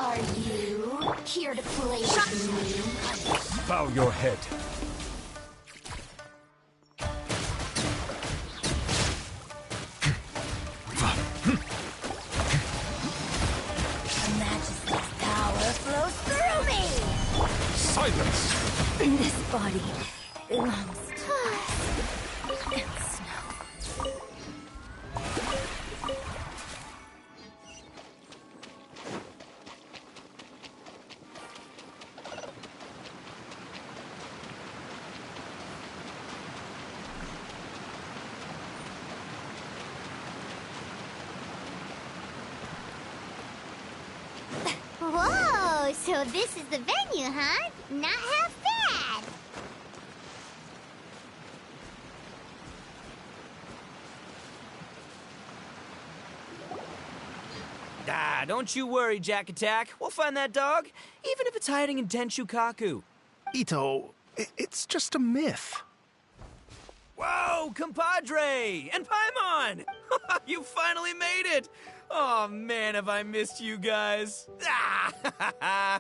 Are you here to play with me? Bow your head. Her Majesty's power flows through me! Silence! This body belongs to us. And snow. Whoa, so this is the venue, huh? Not half bad. Ah, don't you worry, Jack Attack. We'll find that dog, even if it's hiding in Denshukaku. Ito, it's just a myth. Whoa, compadre! And Paimon! You finally made it! Oh man, have I missed you guys. Ah!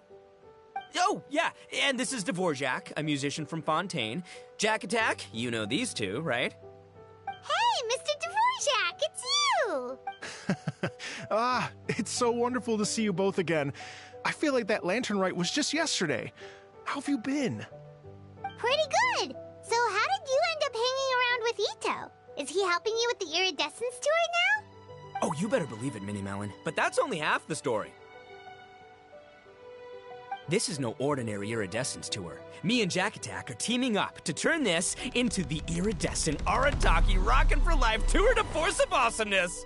Oh, yeah, and this is Dvorak, a musician from Fontaine. Jack Attack, you know these two, right? Hey, Mr. Dvorak, it's you! It's so wonderful to see you both again. I feel like that lantern rite was just yesterday. How have you been? Pretty good. So how did you end up hanging around with Ito? Is he helping you with the Iridescent story now? Oh, you better believe it, Minnie Melon. But that's only half the story. This is no ordinary Iridescence tour. Me and Jack Attack are teaming up to turn this into the Iridescent Aratakai Rockin' for Life Tour de Force of Awesomeness!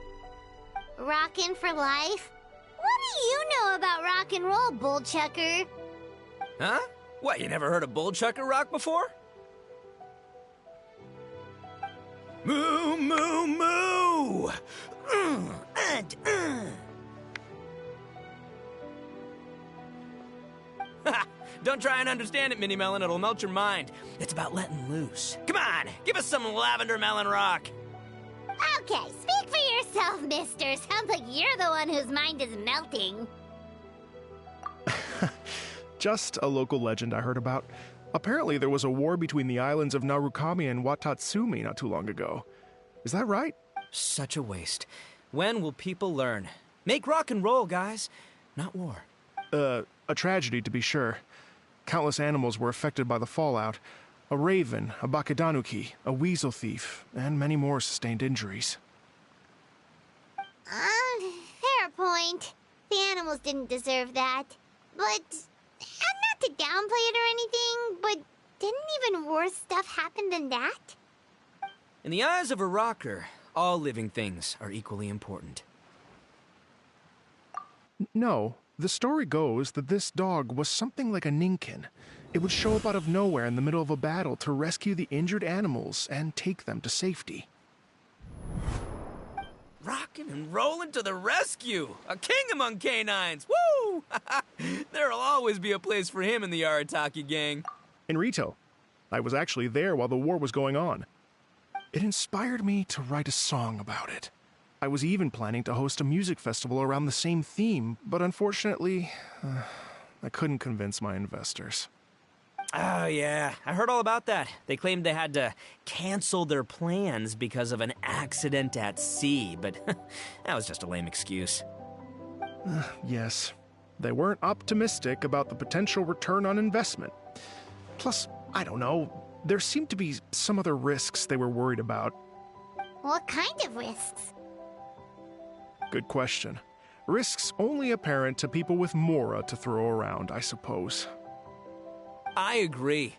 Rockin' for life? What do you know about rock and roll, bullchucker? Huh? What, you never heard of Bullchucker Rock before? Moo, moo, moo! Don't try and understand it, Minnie Melon. It'll melt your mind. It's about letting loose. Come on, give us some lavender melon rock. Okay, speak for yourself, mister. Sounds like you're the one whose mind is melting. Just a local legend I heard about. Apparently there was a war between the islands of Narukami and Watatsumi not too long ago. Is that right? Such a waste. When will people learn? Make rock and roll, guys, not war. A tragedy to be sure. Countless animals were affected by the fallout. A raven, a bakedanuki, a weasel thief, and many more sustained injuries. Fair point. The animals didn't deserve that. But, not to downplay it or anything, but didn't even worse stuff happen than that? In the eyes of a rocker, all living things are equally important. No, the story goes that this dog was something like a ninkin. It would show up out of nowhere in the middle of a battle to rescue the injured animals and take them to safety. Rockin' and rollin' to the rescue! A king among canines! Woo! There'll always be a place for him in the Arataki gang. In Rito, I was actually there while the war was going on. It inspired me to write a song about it. I was even planning to host a music festival around the same theme, but unfortunately, I couldn't convince my investors. Oh, yeah. I heard all about that. They claimed they had to cancel their plans because of an accident at sea, but that was just a lame excuse. Yes, they weren't optimistic about the potential return on investment. Plus, I don't know, there seemed to be some other risks they were worried about. What kind of risks? Good question. Risks only apparent to people with mora to throw around, I suppose. I agree.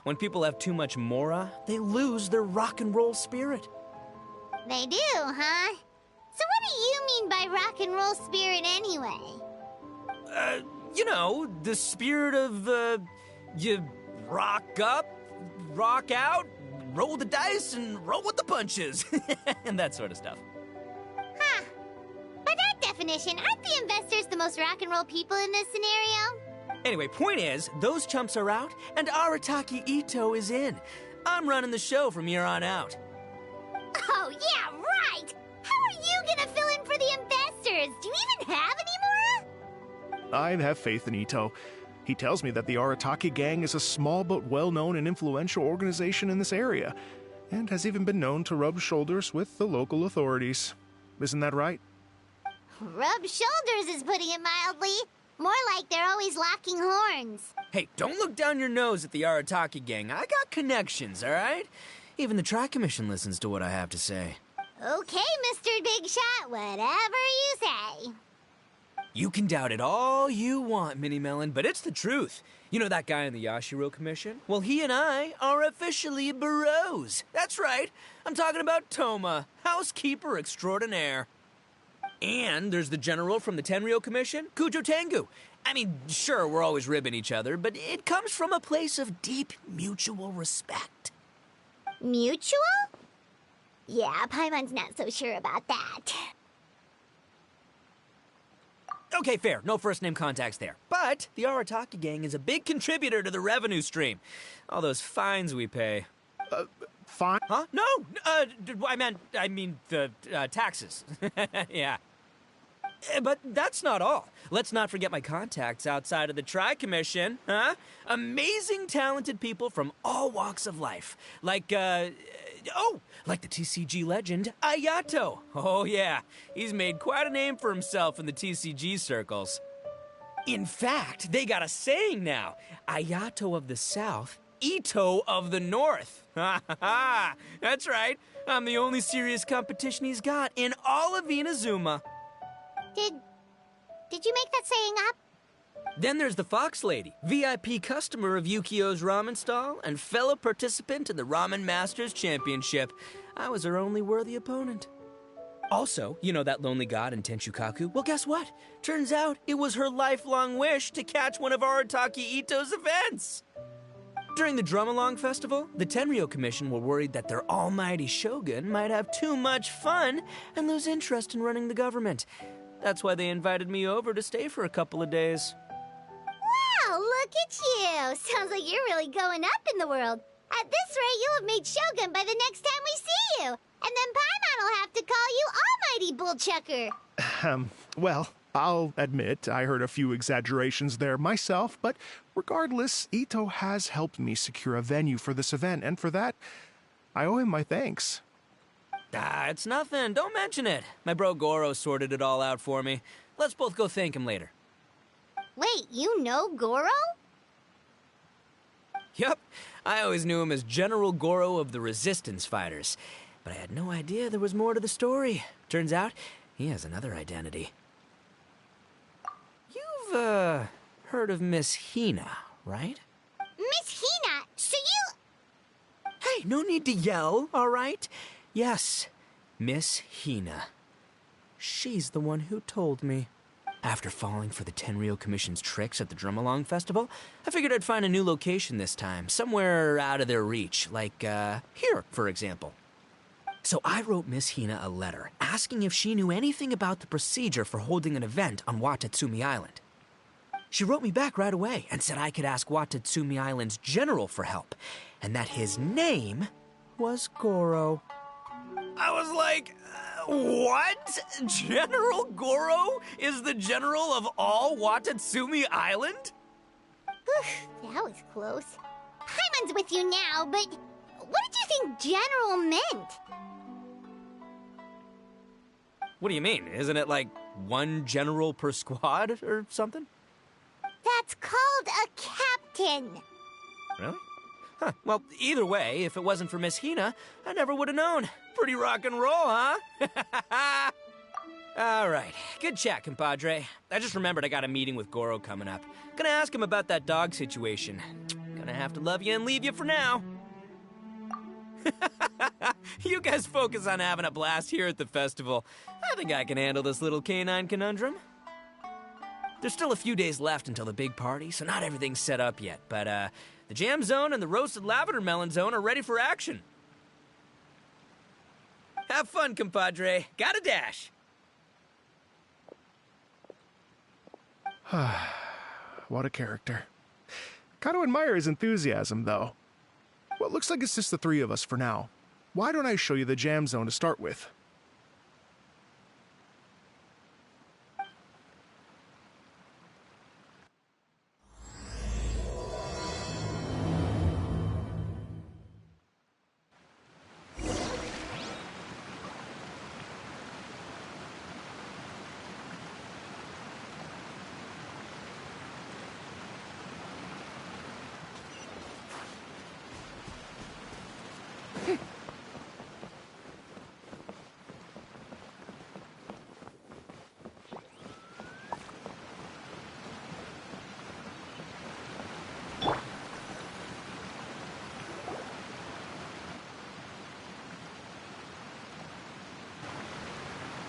When people have too much mora, they lose their rock and roll spirit. They do, huh? So what do you mean by rock and roll spirit anyway? You know, the spirit of, you rock up, rock out, roll the dice, and roll with the punches. And that sort of stuff. Huh. By that definition, aren't the investors the most rock and roll people in this scenario? Anyway, point is, those chumps are out, and Arataki Ito is in. I'm running the show from here on out. Oh, yeah, right! How are you gonna fill in for the investors? Do you even have any I have faith in Ito. He tells me that the Arataki gang is a small but well-known and influential organization in this area, and has even been known to rub shoulders with the local authorities. Isn't that right? Rub shoulders is putting it mildly. More like they're always locking horns. Hey, don't look down your nose at the Arataki gang. I got connections, all right? Even the Tri-Commission listens to what I have to say. Okay, Mr. Big Shot, whatever you say. You can doubt it all you want, Mini Melon, but it's the truth. You know that guy in the Yashiro Commission? Well, he and I are officially bros. That's right. I'm talking about Toma, housekeeper extraordinaire. And there's the general from the Tenryo Commission, Kujo Tengu. I mean, sure, we're always ribbing each other, but it comes from a place of deep mutual respect. Mutual? Yeah, Paimon's not so sure about that. Okay, fair. No first-name contacts there. But the Arataki gang is a big contributor to the revenue stream. All those fines we pay. Fine. Huh? No! I mean the taxes. Yeah. But that's not all. Let's not forget my contacts outside of the Tri-Commission, huh? Amazing, talented people from all walks of life. Like the TCG legend, Ayato. Oh yeah, he's made quite a name for himself in the TCG circles. In fact, they got a saying now. Ayato of the South, Ito of the North. Ha ha ha! That's right. I'm the only serious competition he's got in all of Inazuma. Did you make that saying up? Then there's the Fox Lady, VIP customer of Yukio's ramen stall and fellow participant in the Ramen Masters Championship. I was her only worthy opponent. Also, you know that lonely god in Tenshukaku? Well, guess what? Turns out it was her lifelong wish to catch one of Arataki Ito's events. During the Drum-Along Festival, the Tenryo Commission were worried that their almighty shogun might have too much fun and lose interest in running the government. That's why they invited me over to stay for a couple of days. Wow, look at you! Sounds like you're really going up in the world. At this rate, you'll have made Shogun by the next time we see you. And then Paimon will have to call you Almighty Bullchucker. Well, I'll admit I heard a few exaggerations there myself, but regardless, Ito has helped me secure a venue for this event, and for that, I owe him my thanks. It's nothing. Don't mention it. My bro Goro sorted it all out for me. Let's both go thank him later. Wait, you know Goro? Yep. I always knew him as General Goro of the Resistance Fighters. But I had no idea there was more to the story. Turns out, he has another identity. You've, heard of Miss Hina, right? Miss Hina, so you... Hey, no need to yell, all right? Yes, Miss Hina. She's the one who told me. After falling for the Tenryo Commission's tricks at the Drum-Along Festival, I figured I'd find a new location this time, somewhere out of their reach, like, here, for example. So I wrote Miss Hina a letter, asking if she knew anything about the procedure for holding an event on Watatsumi Island. She wrote me back right away and said I could ask Watatsumi Island's general for help, and that his name was Goro. I was like, what? General Goro is the general of all Watatsumi Island? That was close. Paimon's with you now, but what did you think general meant? What do you mean? Isn't it like one general per squad or something? That's called a captain. Really? Huh. Well, either way, if it wasn't for Miss Hina, I never would have known. Pretty rock and roll, huh? All right. Good chat, compadre. I just remembered I got a meeting with Goro coming up. Gonna ask him about that dog situation. Gonna have to love you and leave you for now. You guys focus on having a blast here at the festival. I think I can handle this little canine conundrum. There's still a few days left until the big party, so not everything's set up yet, but the jam zone and the roasted lavender melon zone are ready for action. Have fun, compadre. Gotta dash. What a character. Kind of admire his enthusiasm, though. Well, it looks like it's just the three of us for now. Why don't I show you the jam zone to start with?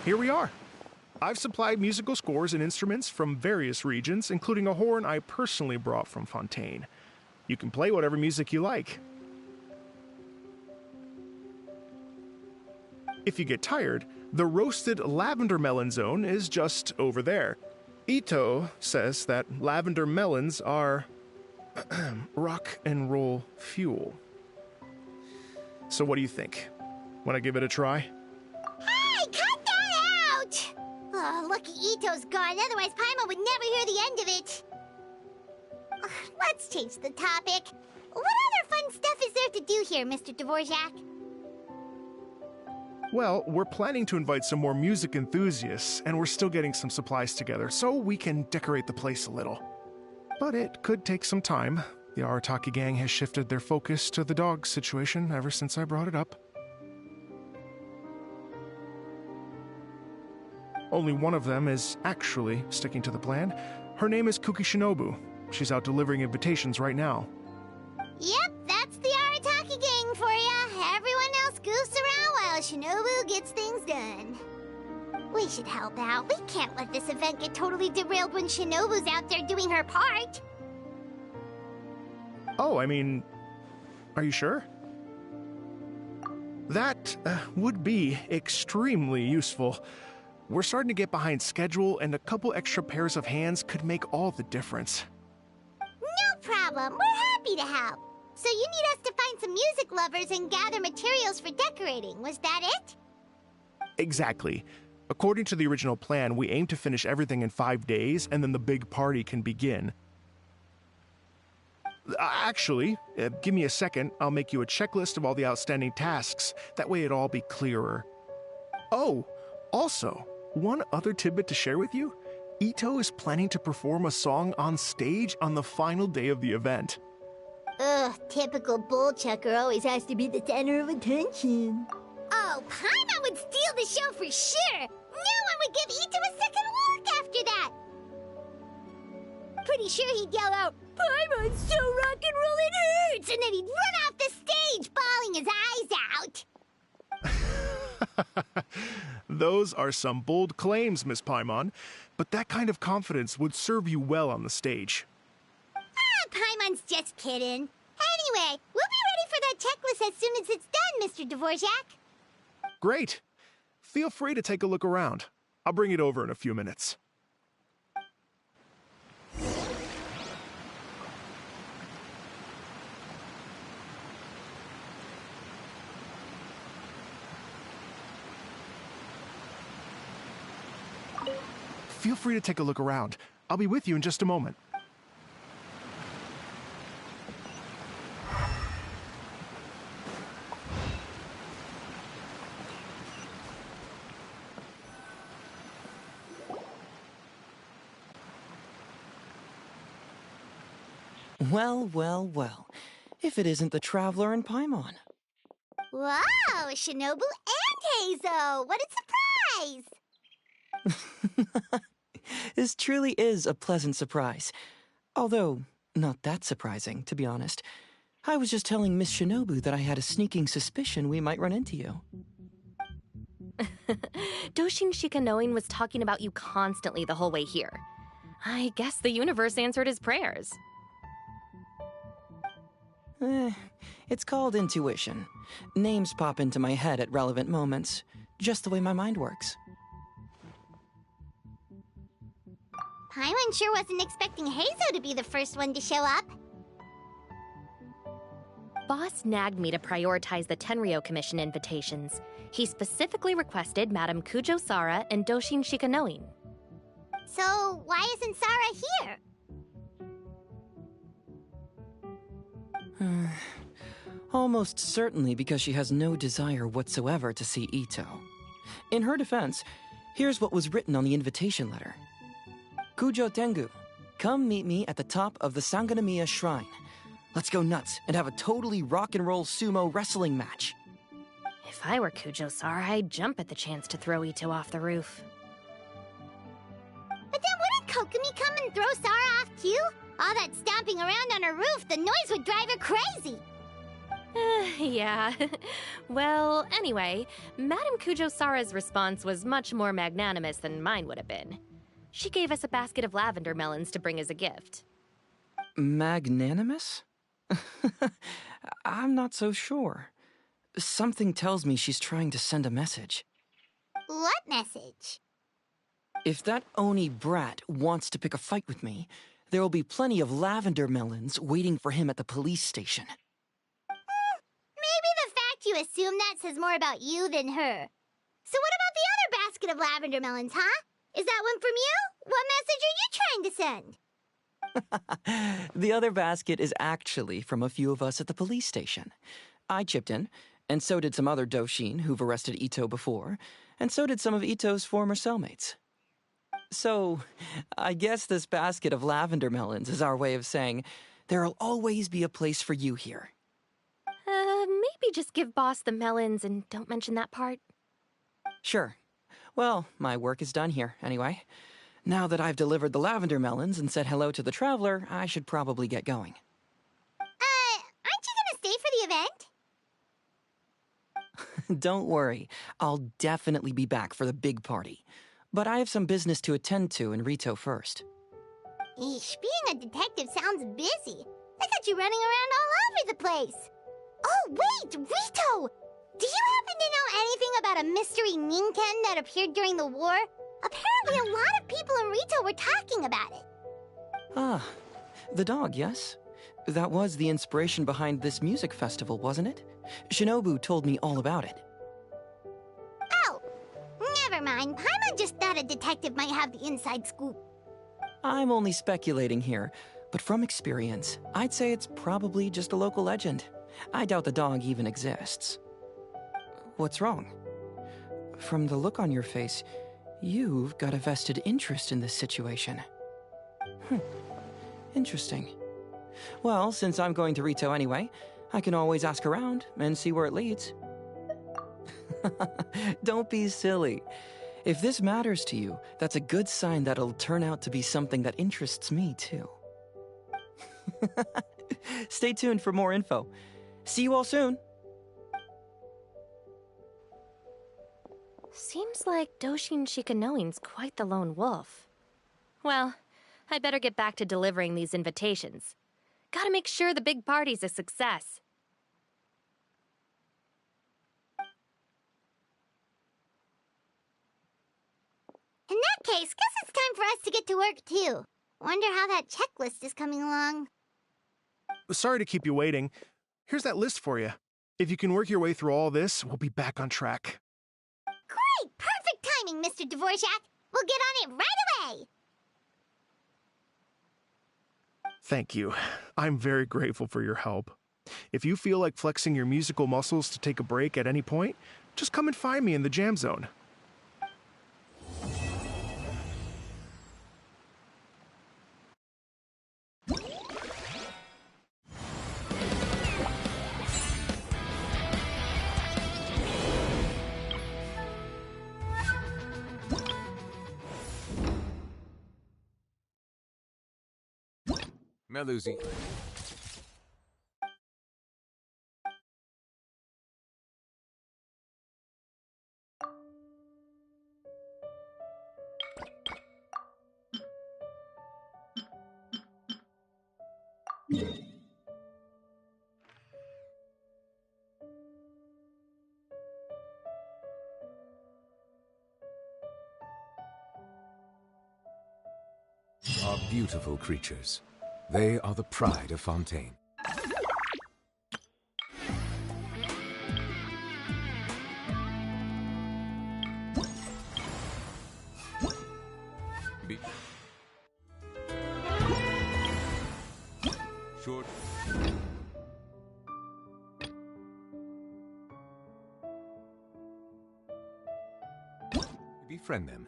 here we are. I've supplied musical scores and instruments from various regions, including a horn I personally brought from Fontaine. You can play whatever music you like. If you get tired, the roasted lavender melon zone is just over there. Ito says that lavender melons are rock and roll fuel. So what do you think? Want to give it a try? Hey, cut that out! Oh, lucky Ito's gone, otherwise Paimon would never hear the end of it. Let's change the topic. What other fun stuff is there to do here, Mr. Dvorak? Well, we're planning to invite some more music enthusiasts, and we're still getting some supplies together, so we can decorate the place a little. But it could take some time. The Aratakai gang has shifted their focus to the dog situation ever since I brought it up. Only one of them is actually sticking to the plan. Her name is Kuki Shinobu. She's out delivering invitations right now. Yep, that's the Arataki gang for ya. Everyone else goofs around while Shinobu gets things done. We should help out. We can't let this event get totally derailed when Shinobu's out there doing her part. Oh, I mean, are you sure? That would be extremely useful. We're starting to get behind schedule, and a couple extra pairs of hands could make all the difference. No problem. We're happy to help. So you need us to find some music lovers and gather materials for decorating. Was that it? Exactly. According to the original plan, we aim to finish everything in 5 days, and then the big party can begin. Actually, give me a second. I'll make you a checklist of all the outstanding tasks. That way it'll all be clearer. Oh, also, one other tidbit to share with you. Ito is planning to perform a song on stage on the final day of the event. Ugh, typical bullchucker always has to be the center of attention. Oh, Paimon would steal the show for sure! No one would give Ito a second look after that! Pretty sure he'd yell out, "Paimon's so rock and roll it hurts!" And then he'd run off the stage, bawling his eyes out. Those are some bold claims, Miss Paimon, but that kind of confidence would serve you well on the stage. Paimon's just kidding. Anyway, we'll be ready for that checklist as soon as it's done, Mr. Dvorak. Great. Feel free to take a look around. I'll bring it over in a few minutes. Feel free to take a look around. I'll be with you in just a moment. Well, well, well. If it isn't the Traveler and Paimon. Wow, Shinobu and Heizo! What a surprise! This truly is a pleasant surprise. Although, not that surprising, to be honest. I was just telling Miss Shinobu that I had a sneaking suspicion we might run into you. Doshin Shikanoin was talking about you constantly the whole way here. I guess the universe answered his prayers. It's called intuition. Names pop into my head at relevant moments, just the way my mind works. Paimon sure wasn't expecting Heizo to be the first one to show up. Boss nagged me to prioritize the Tenryo Commission invitations. He specifically requested Madame Kujo Sara and Doshin Shikanoin. So, why isn't Sara here? Almost certainly because she has no desire whatsoever to see Ito. In her defense, here's what was written on the invitation letter. Kujo Tengu, come meet me at the top of the Sanganamiya Shrine. Let's go nuts and have a totally rock and roll sumo wrestling match. If I were Kujo Sara, I'd jump at the chance to throw Ito off the roof. But then wouldn't Kokumi come and throw Sara off too? All that stomping around on her roof, the noise would drive her crazy. Yeah. Well, anyway, Madame Kujo-Sara's response was much more magnanimous than mine would have been. She gave us a basket of lavender melons to bring as a gift. Magnanimous? I'm not so sure. Something tells me she's trying to send a message. What message? If that Oni brat wants to pick a fight with me, there will be plenty of lavender melons waiting for him at the police station. Maybe the fact you assume that says more about you than her. So what about the other basket of lavender melons, huh? Is that one from you? What message are you trying to send? The other basket is actually from a few of us at the police station. I chipped in, and so did some other Doshin who've arrested Ito before, and so did some of Ito's former cellmates. So, I guess this basket of lavender melons is our way of saying, there'll always be a place for you here. Maybe just give Boss the melons and don't mention that part. Sure. Well, my work is done here, anyway. Now that I've delivered the lavender melons and said hello to the traveler, I should probably get going. Aren't you gonna stay for the event? Don't worry, I'll definitely be back for the big party. But I have some business to attend to in Rito first. Eesh, being a detective sounds busy. I got you running around all over the place. Oh, wait, Rito! Do you happen to know anything about a mystery Ninken that appeared during the war? Apparently a lot of people in Rito were talking about it. Ah, the dog, yes? That was the inspiration behind this music festival, wasn't it? Shinobu told me all about it. Oh, never mind. Paimon just thought a detective might have the inside scoop. I'm only speculating here, but from experience, I'd say it's probably just a local legend. I doubt the dog even exists. What's wrong? From the look on your face, you've got a vested interest in this situation. Interesting. Well, since I'm going to Rito anyway, I can always ask around and see where it leads. Don't be silly. If this matters to you, that's a good sign that it'll turn out to be something that interests me, too. Stay tuned for more info. See you all soon. Seems like Doshin Shikanoin's quite the lone wolf. Well, I better get back to delivering these invitations. Gotta make sure the big party's a success. In that case, guess it's time for us to get to work, too. Wonder how that checklist is coming along. Sorry to keep you waiting. Here's that list for you. If you can work your way through all this, we'll be back on track. Great! Perfect timing, Mr. Dvorak! We'll get on it right away! Thank you. I'm very grateful for your help. If you feel like flexing your musical muscles to take a break at any point, just come and find me in the jam zone. Melusi. Are beautiful creatures. They are the pride of Fontaine. Be short. Befriend them.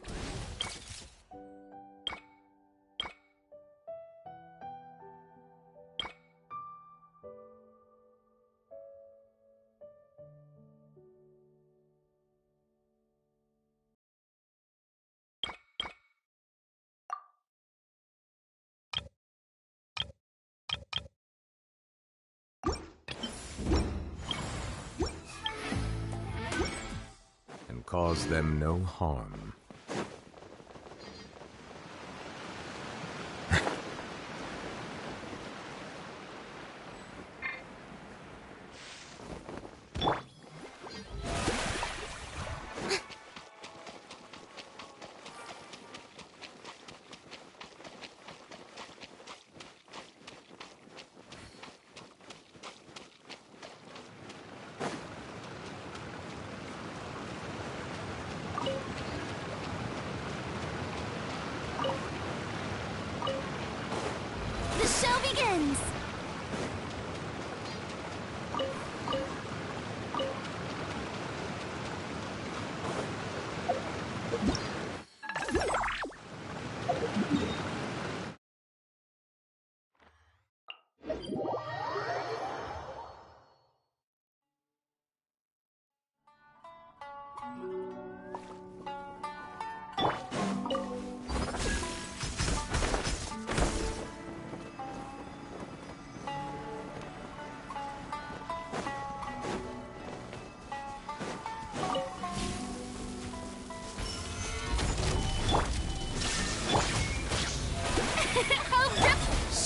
cause them no harm. The show begins!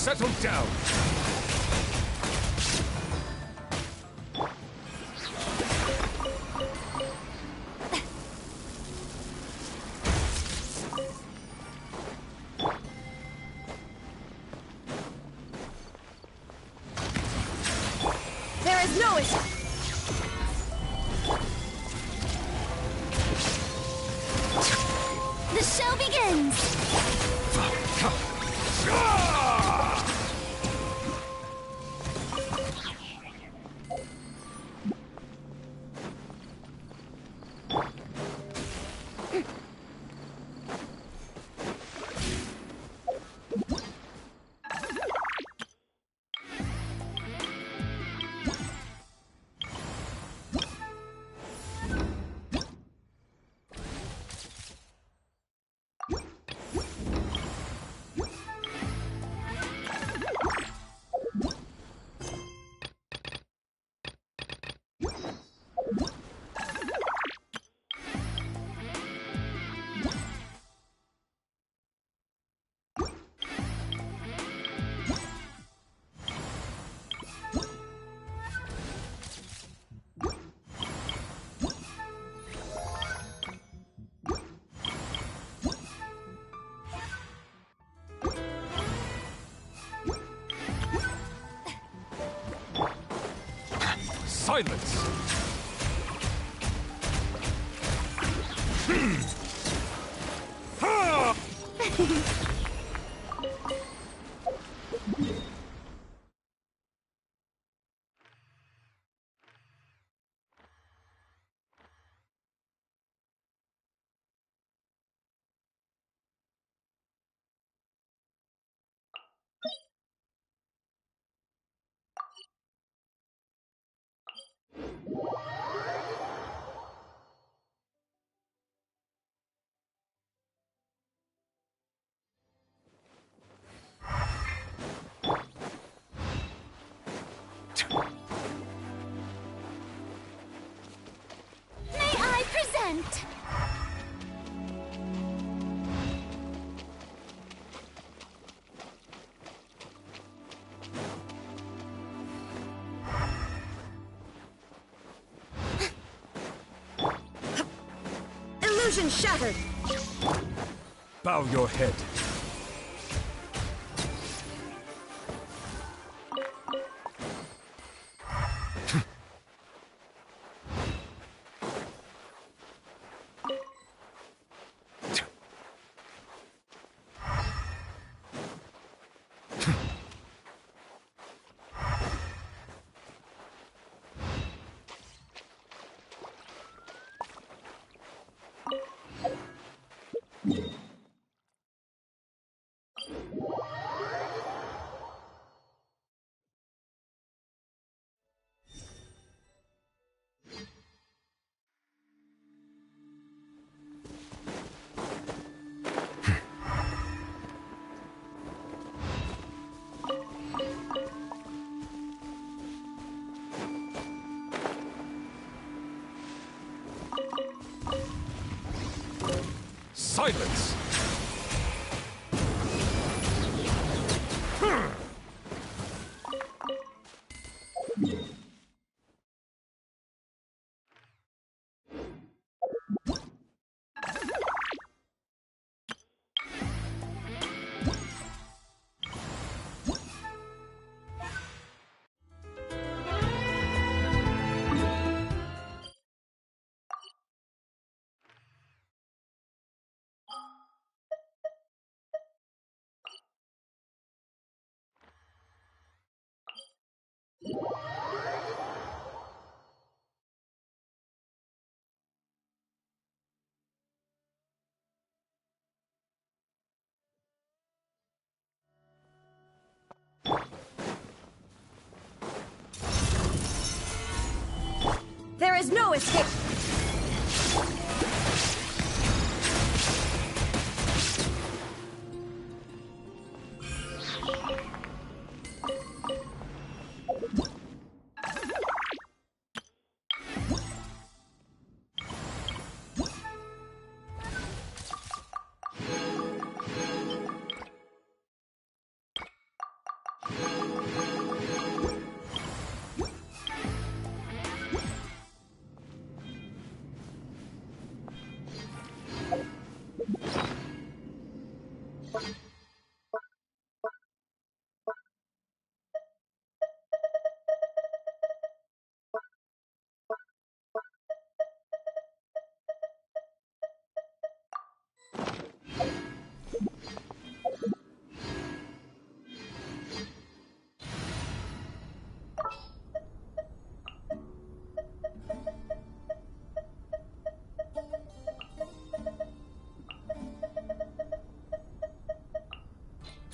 Settle down! There is no issue. The show begins! Silence! May I present? Illusion shattered. Bow your head. Silence! There is no escape!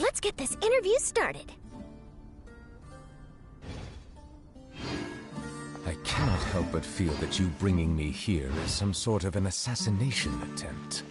Let's get this interview started. I cannot help but feel that you bringing me here is some sort of an assassination attempt.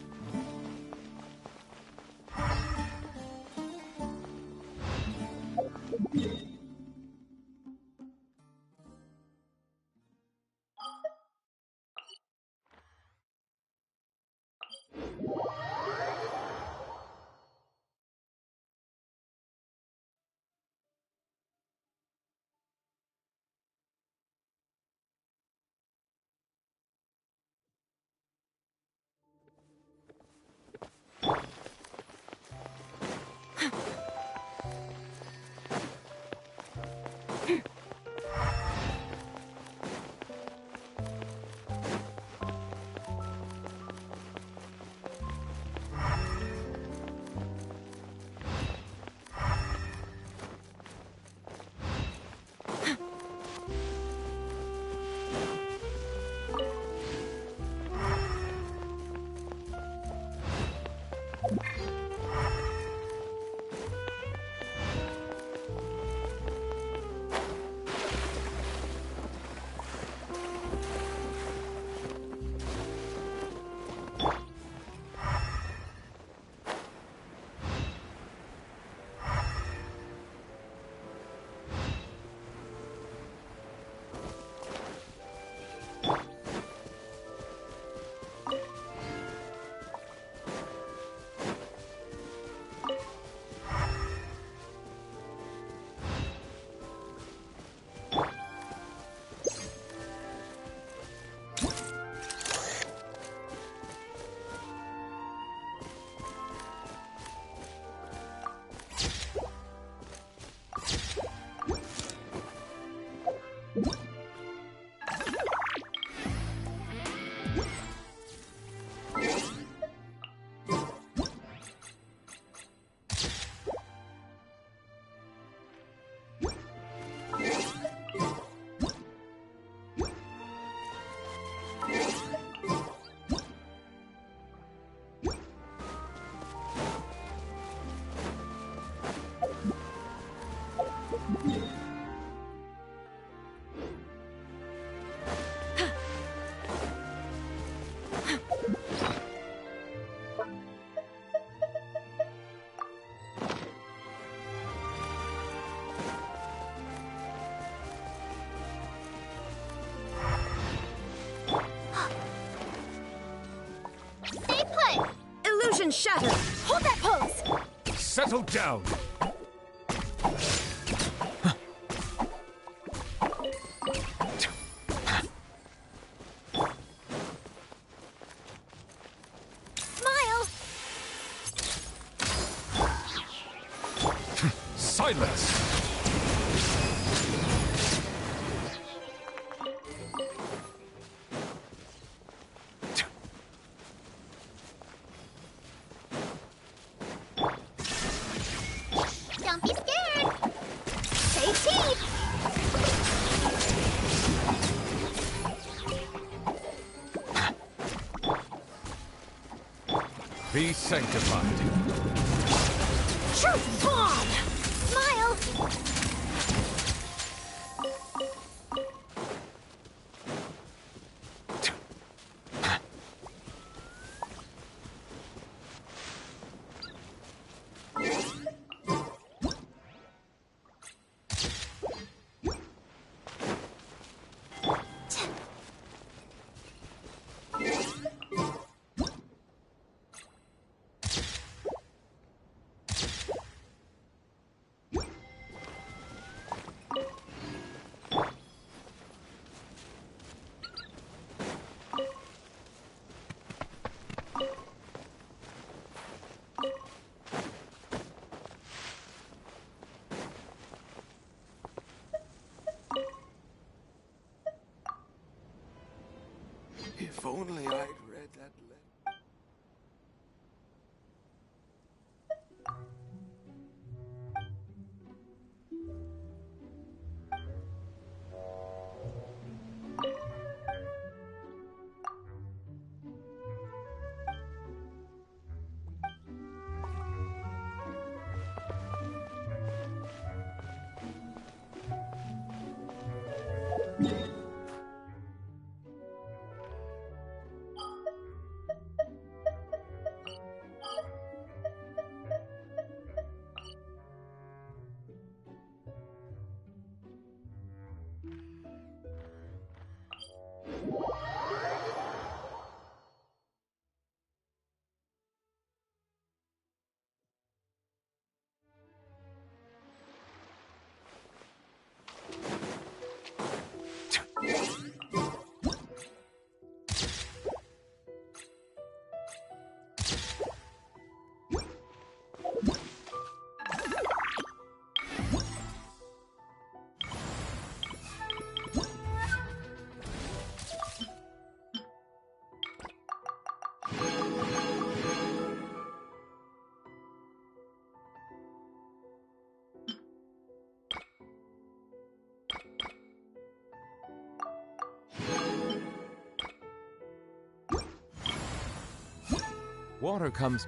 and shatter! Hold that pose! Settle down! Smile! Silence! Don't be scared! Stay cheap! Be sanctified. Truth bomb! Smile! If only I'd read that letter. Water comes...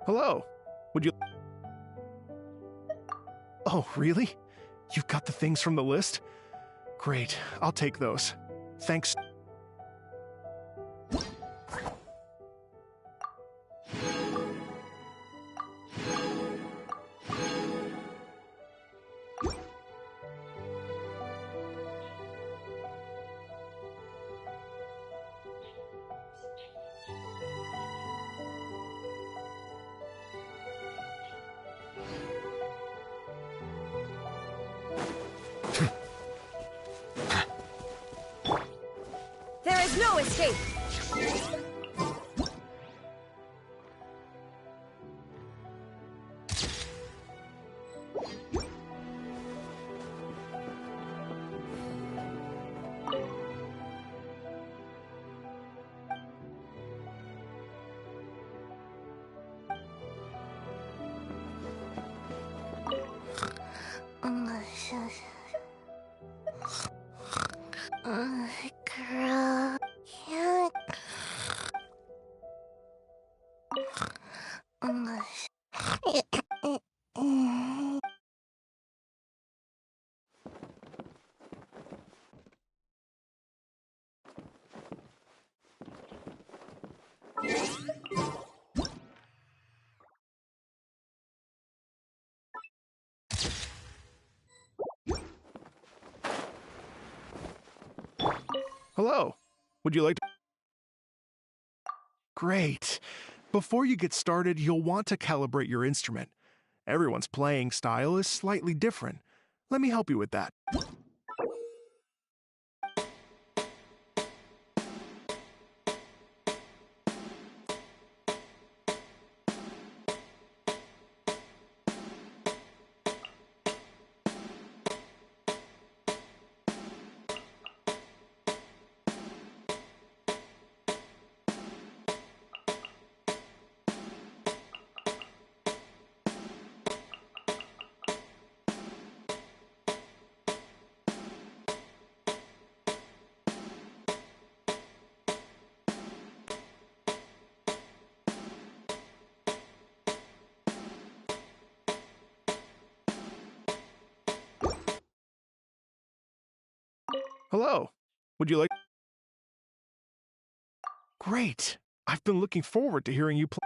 Hello. Would you... Oh, really? You've got the things from the list? Great. I'll take those. Thanks. There is no escape! Girl, can't. Hello. Would you like to... Great. Before you get started, you'll want to calibrate your instrument. Everyone's playing style is slightly different. Let me help you with that. Hello. Would you like... Great. I've been looking forward to hearing you play.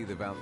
the val...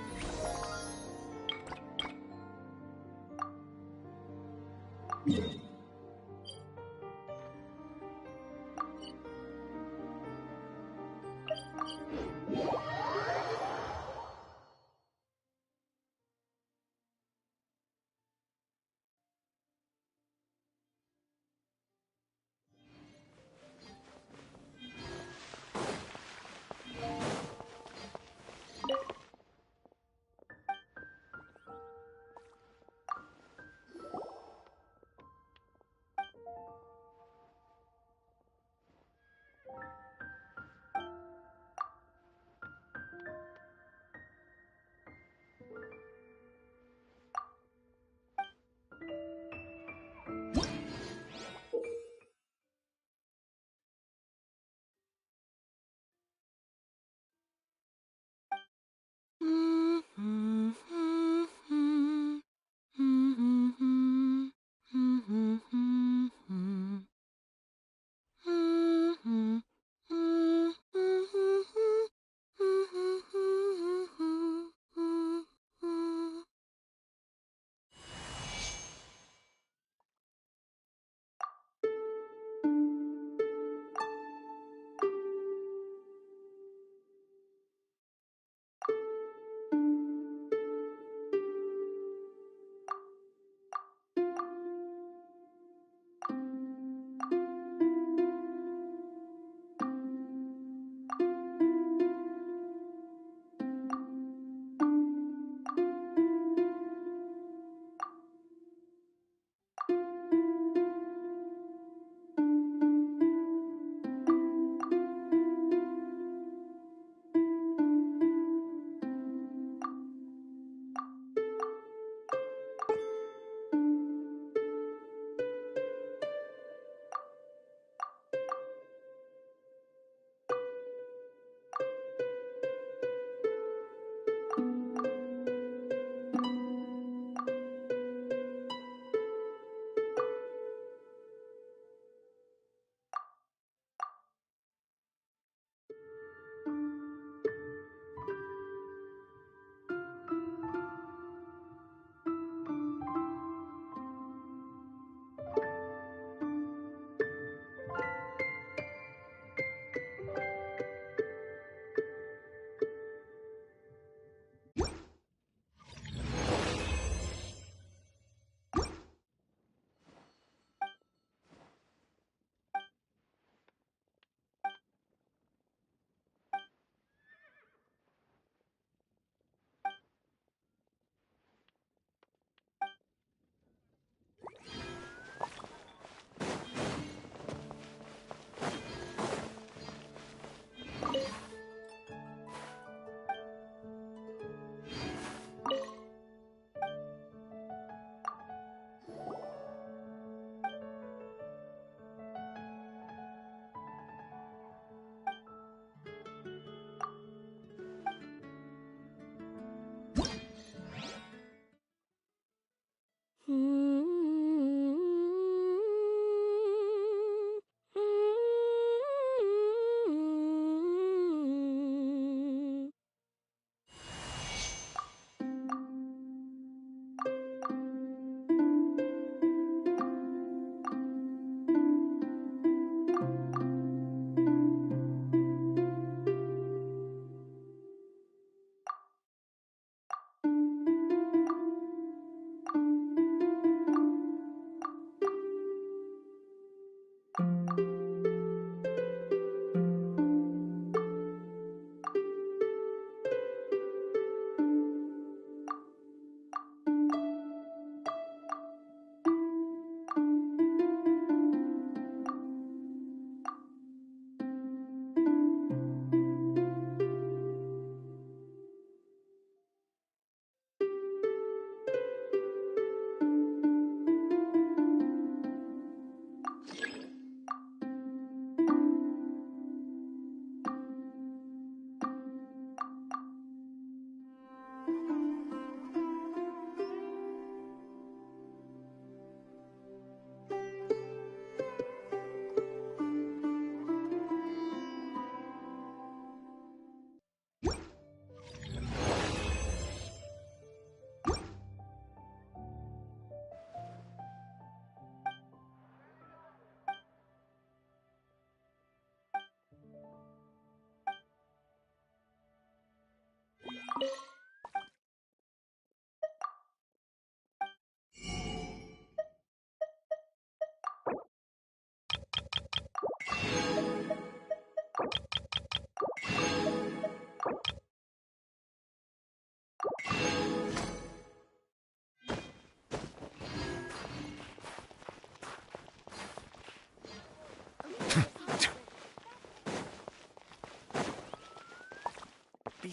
Be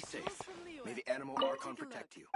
safe. May the animal Archon protect you.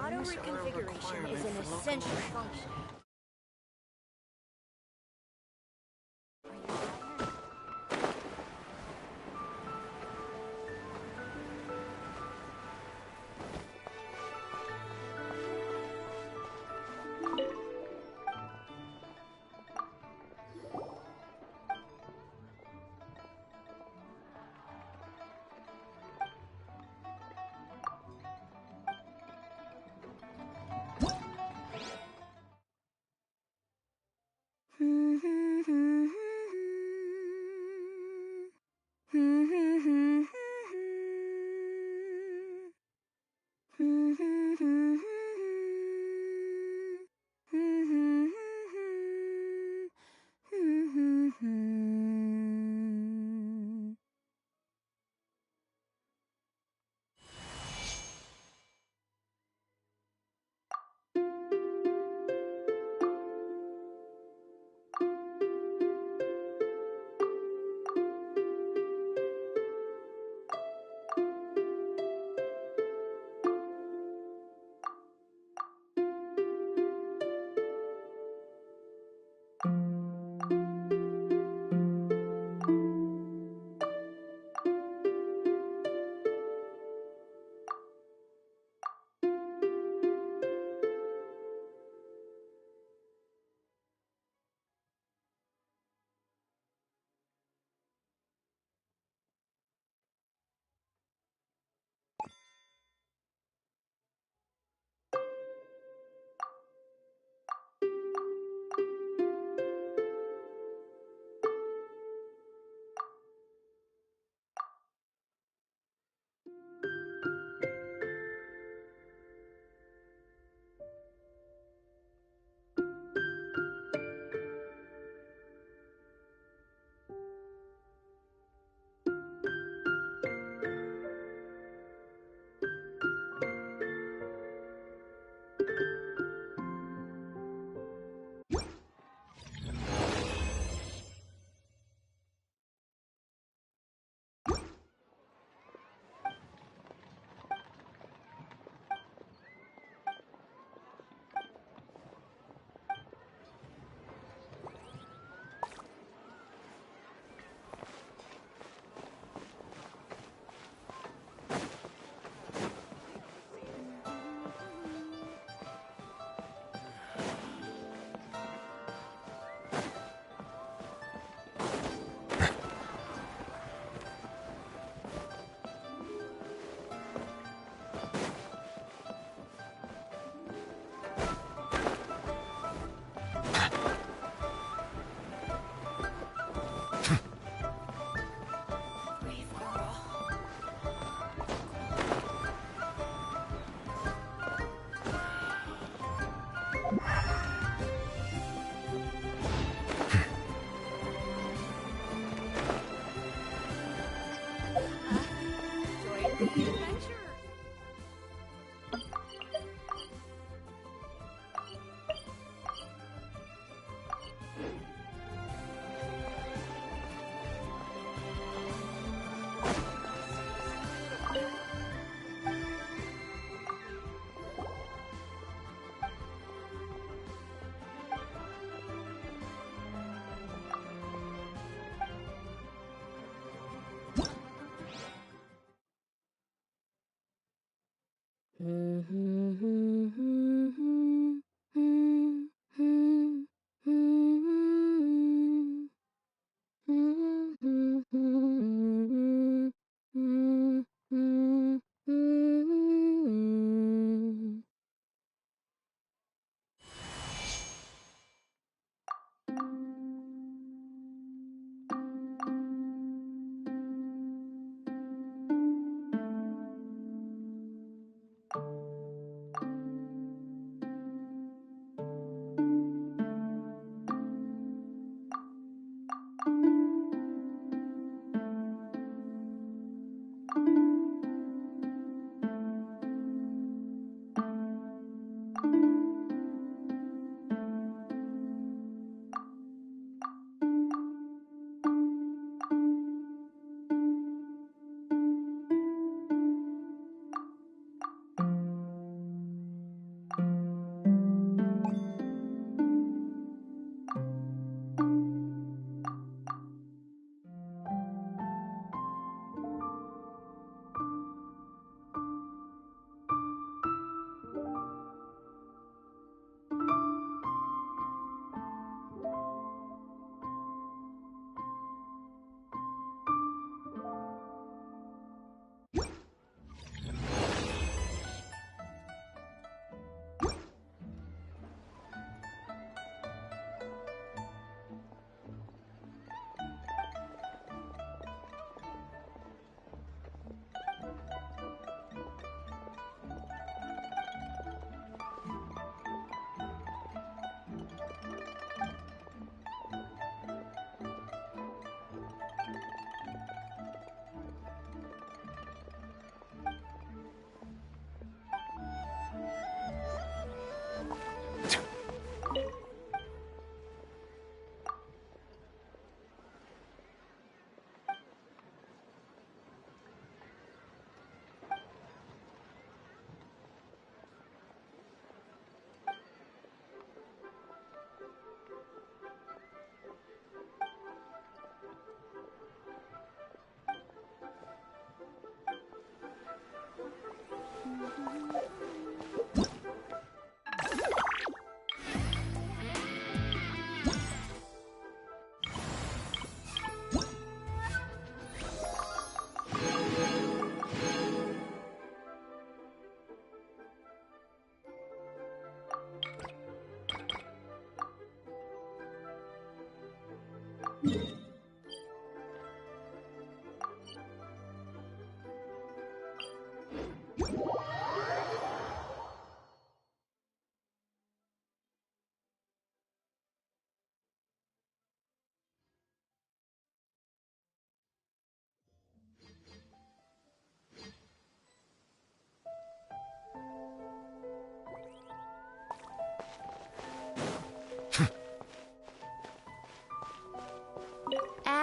Auto reconfiguration is an essential function. Adventure!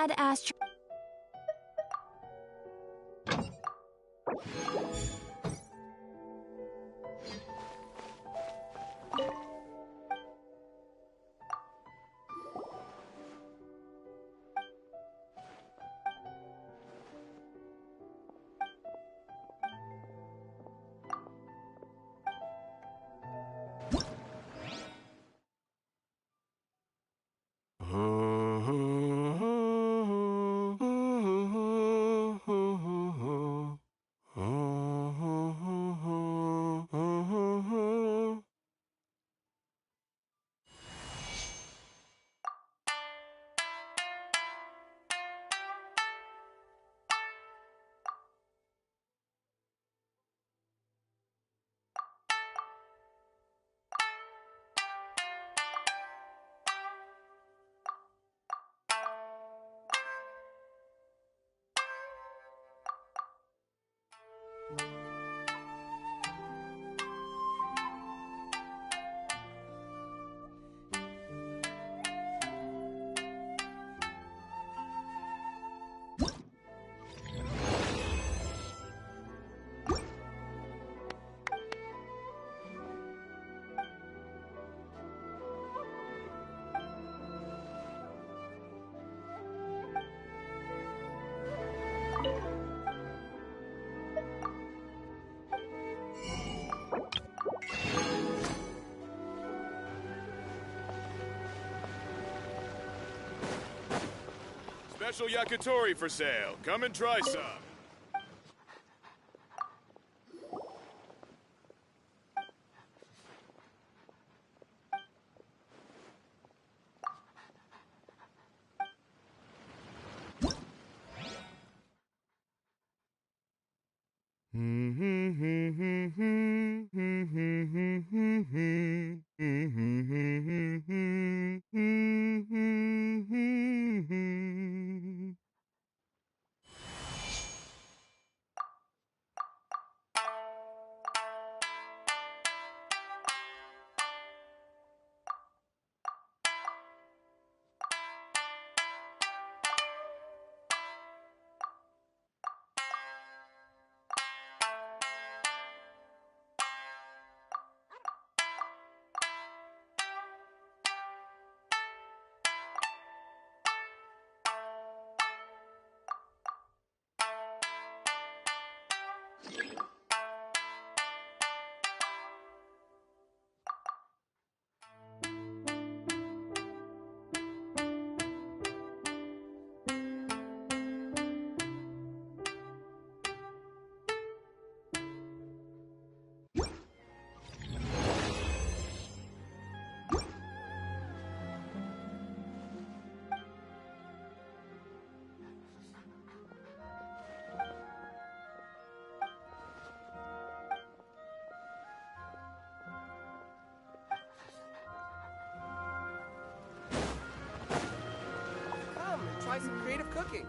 Add Astro. special yakitori for sale. Come and try some. Come and try some creative cooking.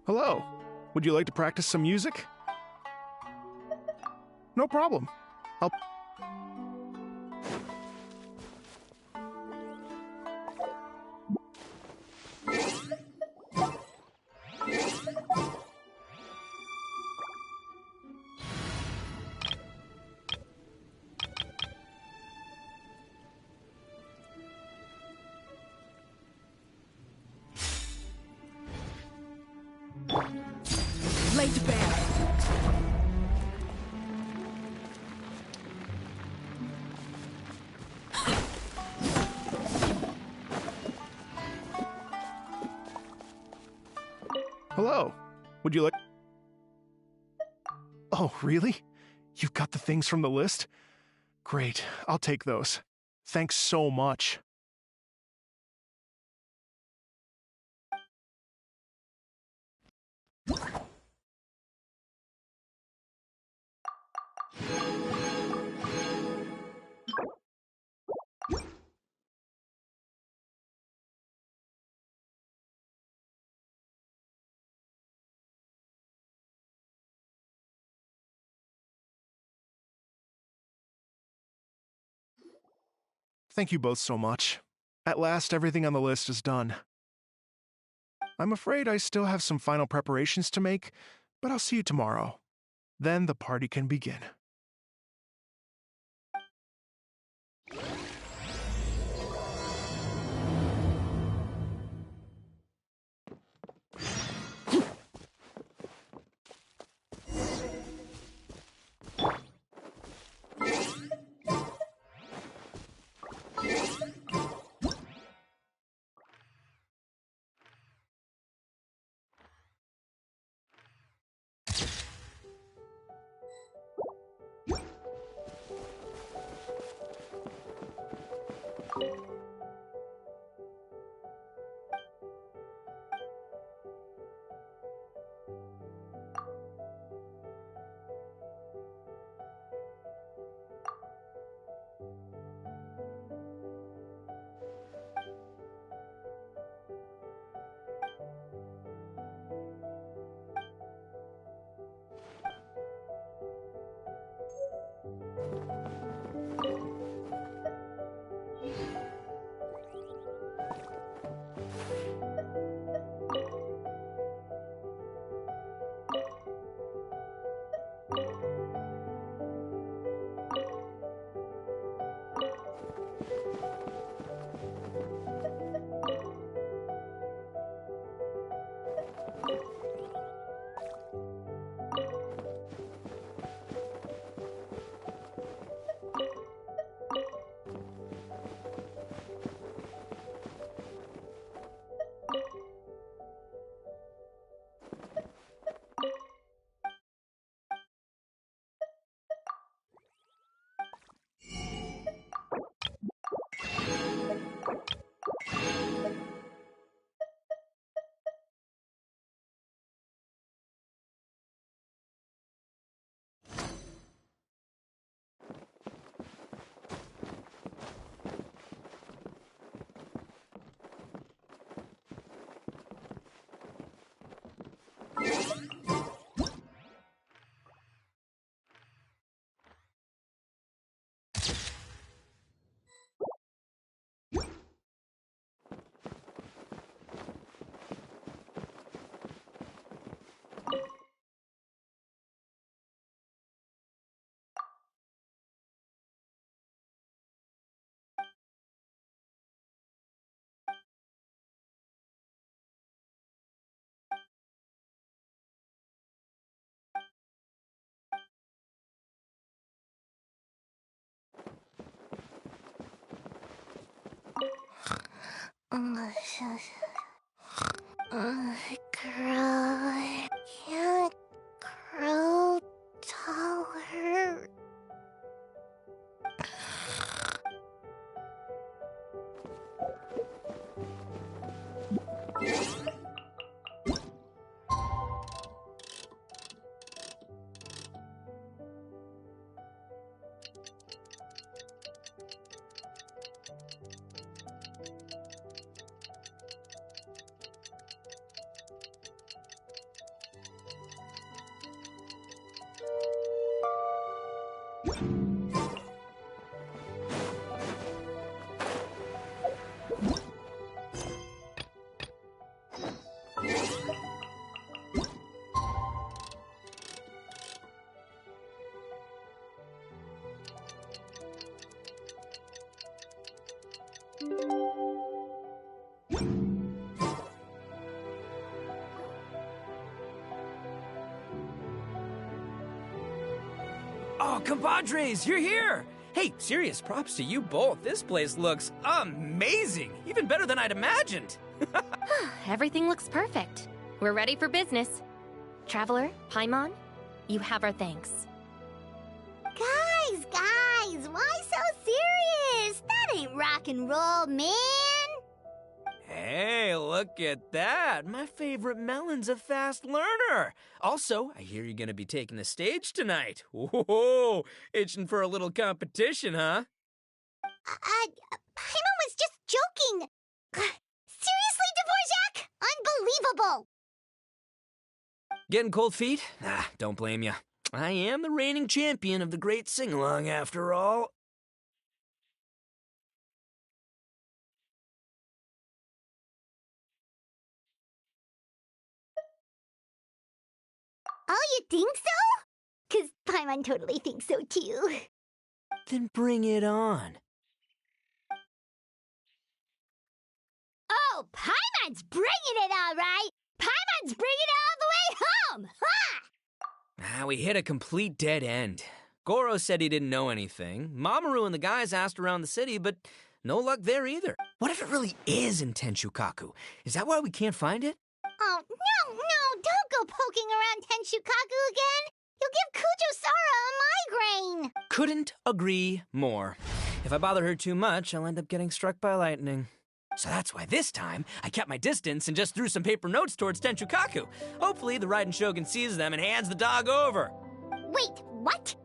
Hello. Would you like to practice some music? No problem. I'll... Laid to bear. Hello. Would you like... Oh, really? You've got the things from the list? Great. I'll take those. Thanks so much. Thank you both so much. At last, everything on the list is done. I'm afraid I still have some final preparations to make, but I'll see you tomorrow. Then the party can begin. Grow. Can't grow taller. Oh, compadres, you're here! Hey, serious props to you both. This place looks amazing! Even better than I'd imagined! Everything looks perfect. We're ready for business. Traveler, Paimon, you have our thanks. Guys, why so serious? That ain't rock and roll, man. Hey, look at that! My favorite melon's a fast learner! Also, I hear you're gonna be taking the stage tonight. Whoa! Itching for a little competition, huh? Paimon was just joking. Seriously, Dvorak? Unbelievable! Getting cold feet? Don't blame ya. I am the reigning champion of the great sing-along, after all. Oh, you think so? 'Cause Paimon totally thinks so, too. Then bring it on. Oh, Paimon's bringing it all right! Paimon's bringing it all the way home! Ha! We hit a complete dead end. Goro said he didn't know anything. Mamoru and the guys asked around the city, but no luck there either. What if it really is in Tenshukaku? Is that why we can't find it? Oh, no, don't go poking around Tenshukaku again! You'll give Kujo-Sara a migraine! Couldn't agree more. If I bother her too much, I'll end up getting struck by lightning. So that's why this time, I kept my distance and just threw some paper notes towards Tenshukaku. Hopefully the Raiden Shogun sees them and hands the dog over. Wait, what?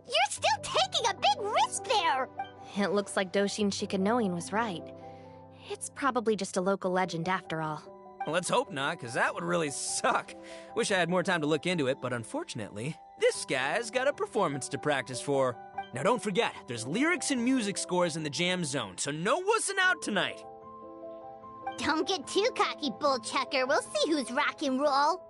You're still taking a big risk there! It looks like Doshin Shikanoin was right. It's probably just a local legend after all. Well, let's hope not, because that would really suck. Wish I had more time to look into it, but unfortunately, this guy's got a performance to practice for. Now don't forget, there's lyrics and music scores in the jam zone, so no wussing out tonight. Don't get too cocky, bullchucker. We'll see who's rock and roll.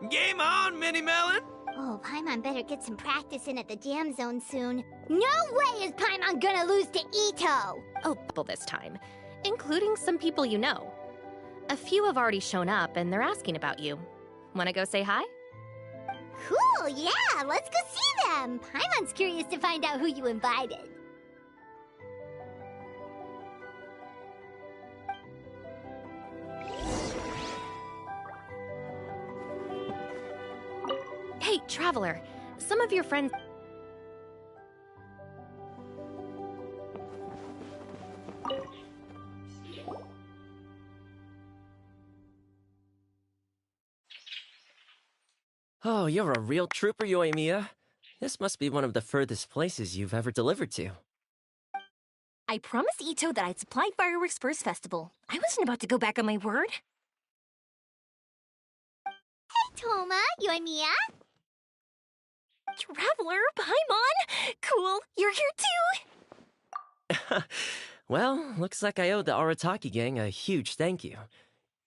Game on, Mini Melon! Oh, Paimon better get some practice in at the jam zone soon. No way is Paimon gonna lose to Ito! Oh, people this time, including some people you know. A few have already shown up, and they're asking about you. Wanna go say hi? Cool, yeah, let's go see them. Paimon's curious to find out who you invited. Hey, Traveler, some of your friends... Oh, you're a real trooper, Yoimiya. This must be one of the furthest places you've ever delivered to. I promised Ito that I'd supply fireworks for his festival. I wasn't about to go back on my word. Hey, Toma, Yoimiya. Traveler, Paimon! Cool, you're here too! Well, looks like I owe the Aratakai gang a huge thank you.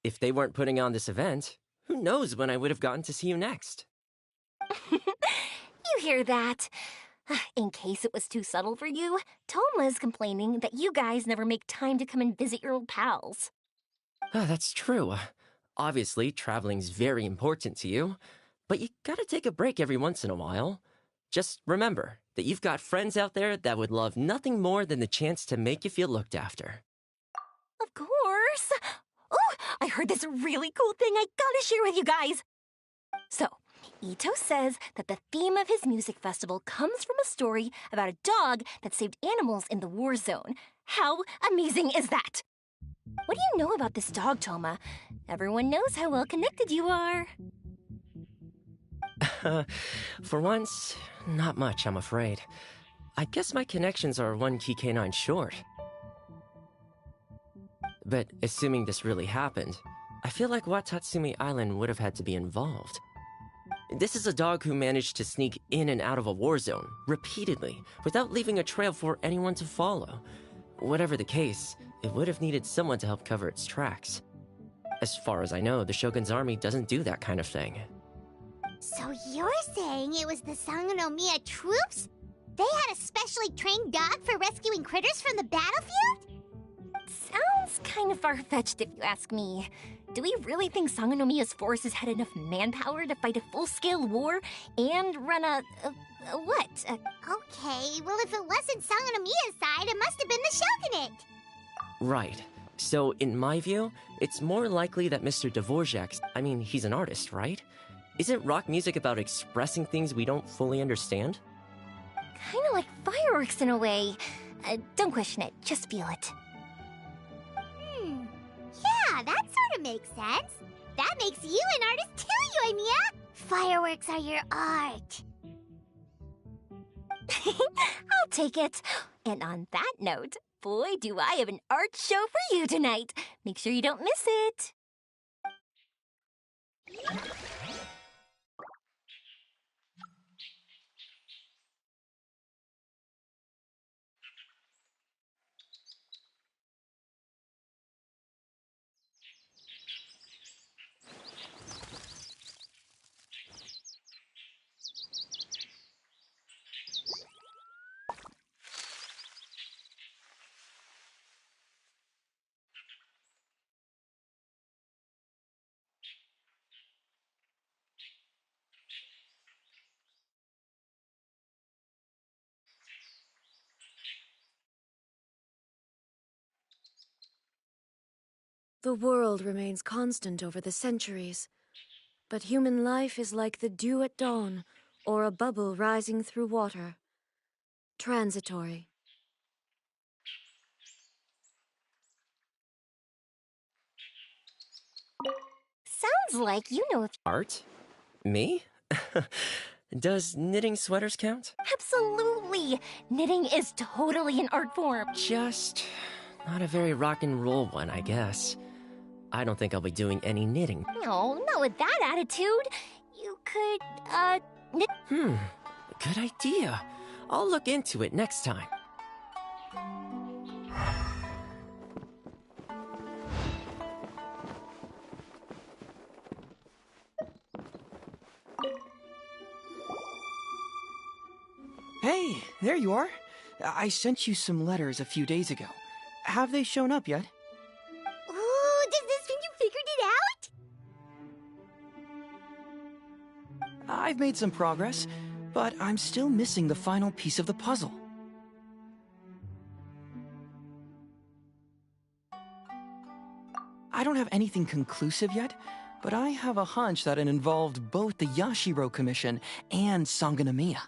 If they weren't putting on this event, who knows when I would have gotten to see you next. You hear that? In case it was too subtle for you, Toma's complaining that you guys never make time to come and visit your old pals. That's true. Obviously, traveling's very important to you, but you gotta take a break every once in a while. Just remember, that you've got friends out there that would love nothing more than the chance to make you feel looked after. Of course. Oh, I heard this really cool thing I gotta share with you guys. So, Ito says that the theme of his music festival comes from a story about a dog that saved animals in the war zone. How amazing is that? What do you know about this dog, Toma? Everyone knows how well connected you are. For once, not much, I'm afraid. I guess my connections are one key canine short. But assuming this really happened, I feel like Watatsumi Island would have had to be involved. This is a dog who managed to sneak in and out of a war zone, repeatedly, without leaving a trail for anyone to follow. Whatever the case, it would have needed someone to help cover its tracks. As far as I know, the Shogun's army doesn't do that kind of thing. So you're saying it was the Sangonomiya troops? They had a specially trained dog for rescuing critters from the battlefield? Sounds kind of far-fetched if you ask me. Do we really think Sangonomiya's forces had enough manpower to fight a full-scale war and run a what? Okay, well if it wasn't Sangonomiya's side, it must have been the Shogunate. Right. So, in my view, it's more likely that Mr. Dvorak's, I mean, he's an artist, right? Isn't rock music about expressing things we don't fully understand? Kinda like fireworks in a way. Don't question it, just feel it. Yeah, that sort of makes sense. That makes you an artist too, Yoimiya! Fireworks are your art. I'll take it. And on that note, boy, do I have an art show for you tonight. Make sure you don't miss it. The world remains constant over the centuries, but human life is like the dew at dawn, or a bubble rising through water. Transitory. Sounds like you know if... Art? Me? Does knitting sweaters count? Absolutely! Knitting is totally an art form. Just not a very rock and roll one, I guess. I don't think I'll be doing any knitting. No, not with that attitude. You could, knit... Good idea. I'll look into it next time. Hey, there you are. I sent you some letters a few days ago. Have they shown up yet? Ooh, does this mean you figured it out? I've made some progress, but I'm still missing the final piece of the puzzle. I don't have anything conclusive yet, but I have a hunch that it involved both the Yashiro Commission and Sangonomiya.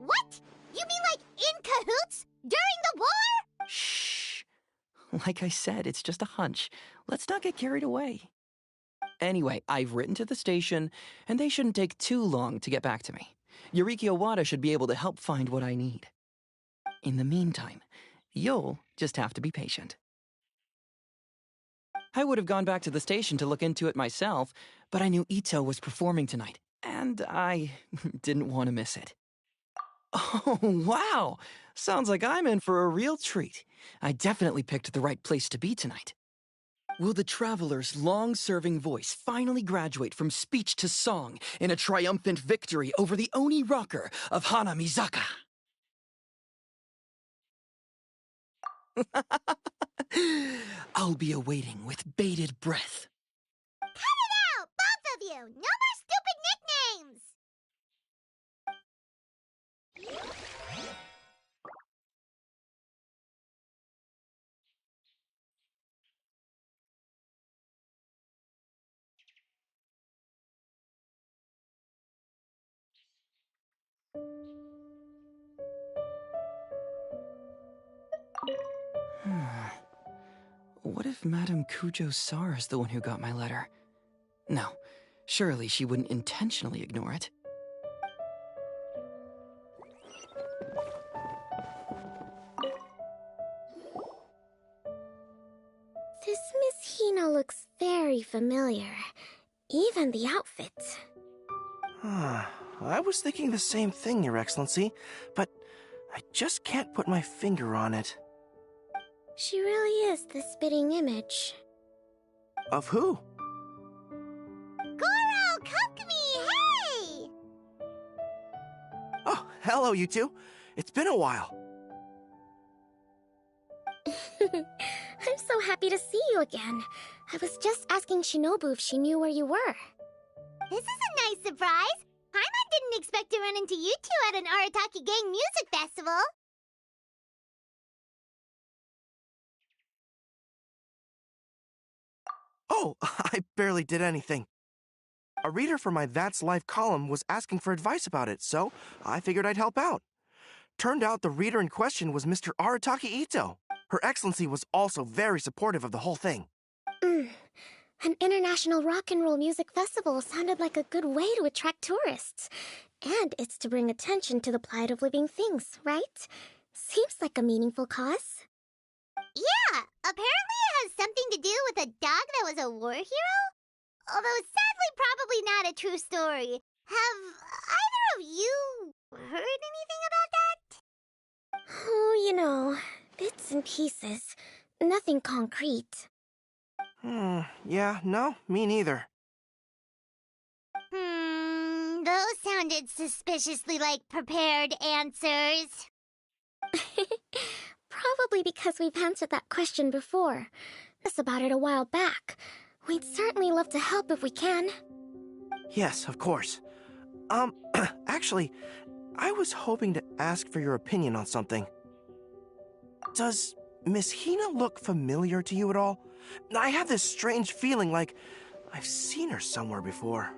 What? You mean like in cahoots? During the war? Shh. Like I said, it's just a hunch. Let's not get carried away. Anyway, I've written to the station, and they shouldn't take too long to get back to me. Yuriki Owada should be able to help find what I need. In the meantime, you'll just have to be patient. I would have gone back to the station to look into it myself, but I knew Ito was performing tonight, and I didn't want to miss it. Oh, wow! Sounds like I'm in for a real treat. I definitely picked the right place to be tonight. Will the Traveler's long-serving voice finally graduate from speech to song in a triumphant victory over the Oni rocker of Hanamizaka? I'll be awaiting with bated breath. Cut it out, both of you! No more stupid nicknames! What if Madame Kujo-Sar is the one who got my letter? No, surely she wouldn't intentionally ignore it. This Miss Hina looks very familiar. Even the outfit. I was thinking the same thing, Your Excellency, but I just can't put my finger on it. She really is the spitting image. Of who? Goro, Kokumi, hey! Oh, hello, you two. It's been a while. I'm so happy to see you again. I was just asking Shinobu if she knew where you were. This is a nice surprise. Paimon didn't expect to run into you two at an Arataki Gang music festival. Oh, I barely did anything. A reader for my That's Life column was asking for advice about it, so I figured I'd help out. Turned out the reader in question was Mr. Arataki Ito. Her Excellency was also very supportive of the whole thing. An international rock and roll music festival sounded like a good way to attract tourists. And it's to bring attention to the plight of living things, right? Seems like a meaningful cause. Yeah, apparently it has something to do with a dog that was a war hero? Although sadly probably not a true story. Have either of you heard anything about that? Oh, you know, bits and pieces. Nothing concrete. Yeah, no, me neither. Those sounded suspiciously like prepared answers. Probably because we've answered that question before. Us about it a while back. We'd certainly love to help if we can. Yes, of course. Actually, I was hoping to ask for your opinion on something. Does Miss Hina look familiar to you at all? I have this strange feeling like I've seen her somewhere before.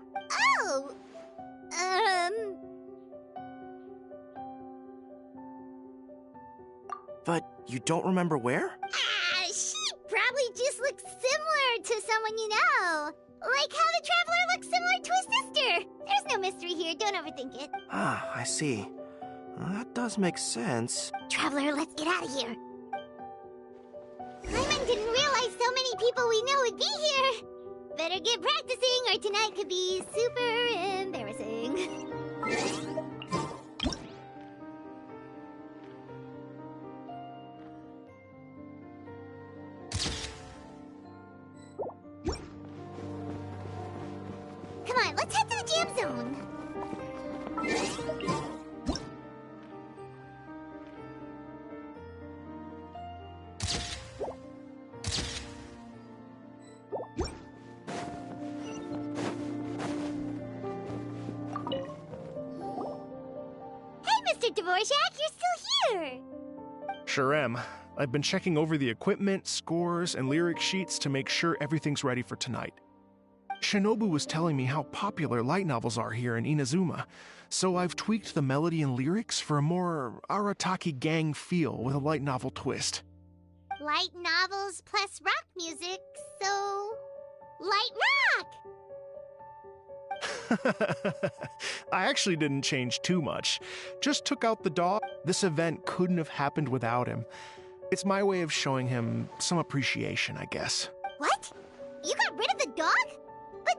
Oh! But you don't remember where? She probably just looks similar to someone you know. Like how the Traveler looks similar to his sister. There's no mystery here, don't overthink it. Ah, I see. That does make sense. Traveler, let's get out of here. Paimon didn't realize so many people we know would be here. Better get practicing or tonight could be super embarrassing. Come on, let's head to the jam zone. Hey, Mr. Dvorak, you're still here! Sure am. I've been checking over the equipment, scores, and lyric sheets to make sure everything's ready for tonight. Shinobu was telling me how popular light novels are here in Inazuma, so I've tweaked the melody and lyrics for a more Arataki Gang feel with a light novel twist. Light novels plus rock music, so... light rock! I actually didn't change too much. Just took out the dog. This event couldn't have happened without him. It's my way of showing him some appreciation, I guess. What? You got rid of the dog? But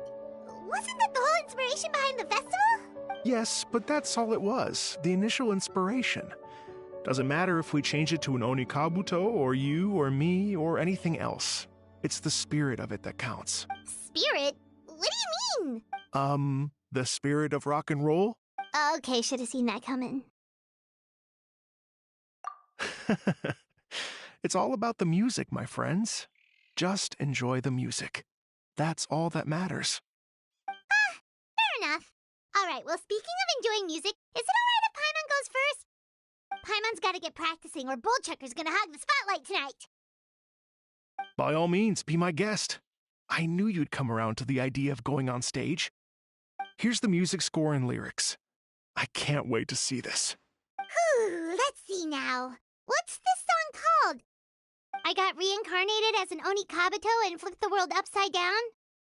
wasn't that the whole inspiration behind the festival? Yes, but that's all it was. The initial inspiration. Doesn't matter if we change it to an Onikabuto, or you, or me, or anything else. It's the spirit of it that counts. Spirit? What do you mean? The spirit of rock and roll? Okay, should have seen that coming. It's all about the music, my friends. Just enjoy the music. That's all that matters. Fair enough. Alright, well, speaking of enjoying music, is it alright if Paimon goes first? Paimon's gotta get practicing or Bullchucker's gonna hog the spotlight tonight. By all means, be my guest. I knew you'd come around to the idea of going on stage. Here's the music score and lyrics. I can't wait to see this. Let's see now. What's this song called? I got reincarnated as an Oni Kabuto and flipped the world upside down?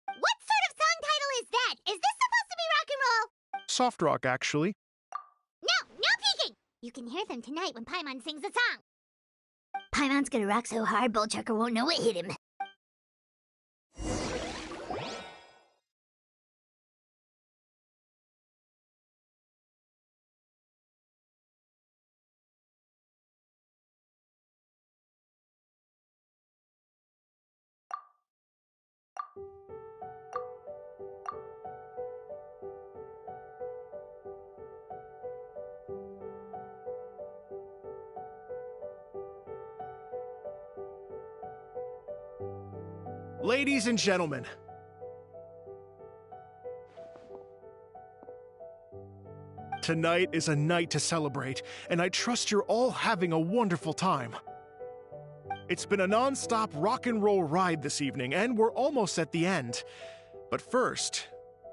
What sort of song title is that? Is this supposed to be rock and roll? Soft rock, actually. No peeking! You can hear them tonight when Paimon sings the song. Paimon's gonna rock so hard, Bullchucker won't know what hit him. Ladies and gentlemen, tonight is a night to celebrate, and I trust you're all having a wonderful time. It's been a non-stop rock and roll ride this evening, and we're almost at the end. But first,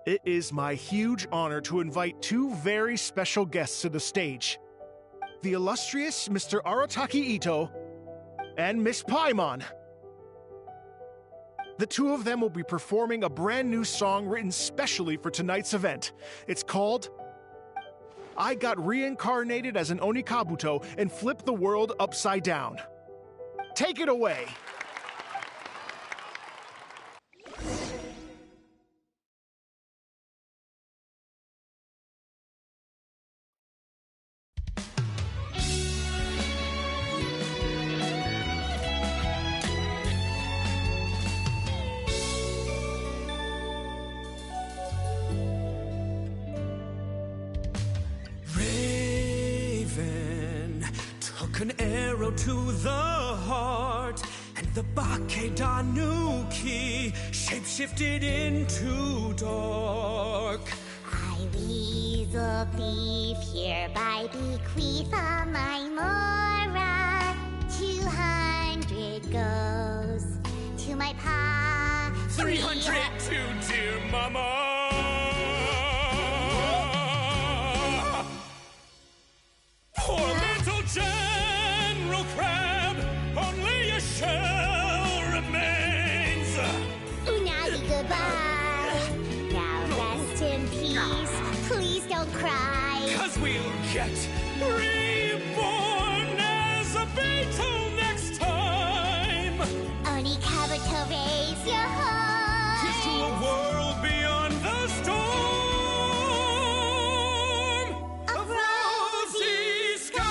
it is my huge honor to invite two very special guests to the stage. The illustrious Mr. Arataki Ito and Miss Paimon. The two of them will be performing a brand new song written specially for tonight's event. It's called I Got Reincarnated as an Oni Kabuto and Flipped the World Upside Down. Take it away! An arrow to the heart, and the Bakedanuki shapeshifted into dark. I, weasel thief, hereby bequeath all my mora. 200 goes to my pa. 300 to dear mama. Poor little General Crab, only a shell remains. Unagi, goodbye. Now rest in peace. Please don't cry. 'Cause we'll get reborn as a beetle next time. Oni Kabuto, raise your heart. Here's to a world beyond the storm of rosy skies.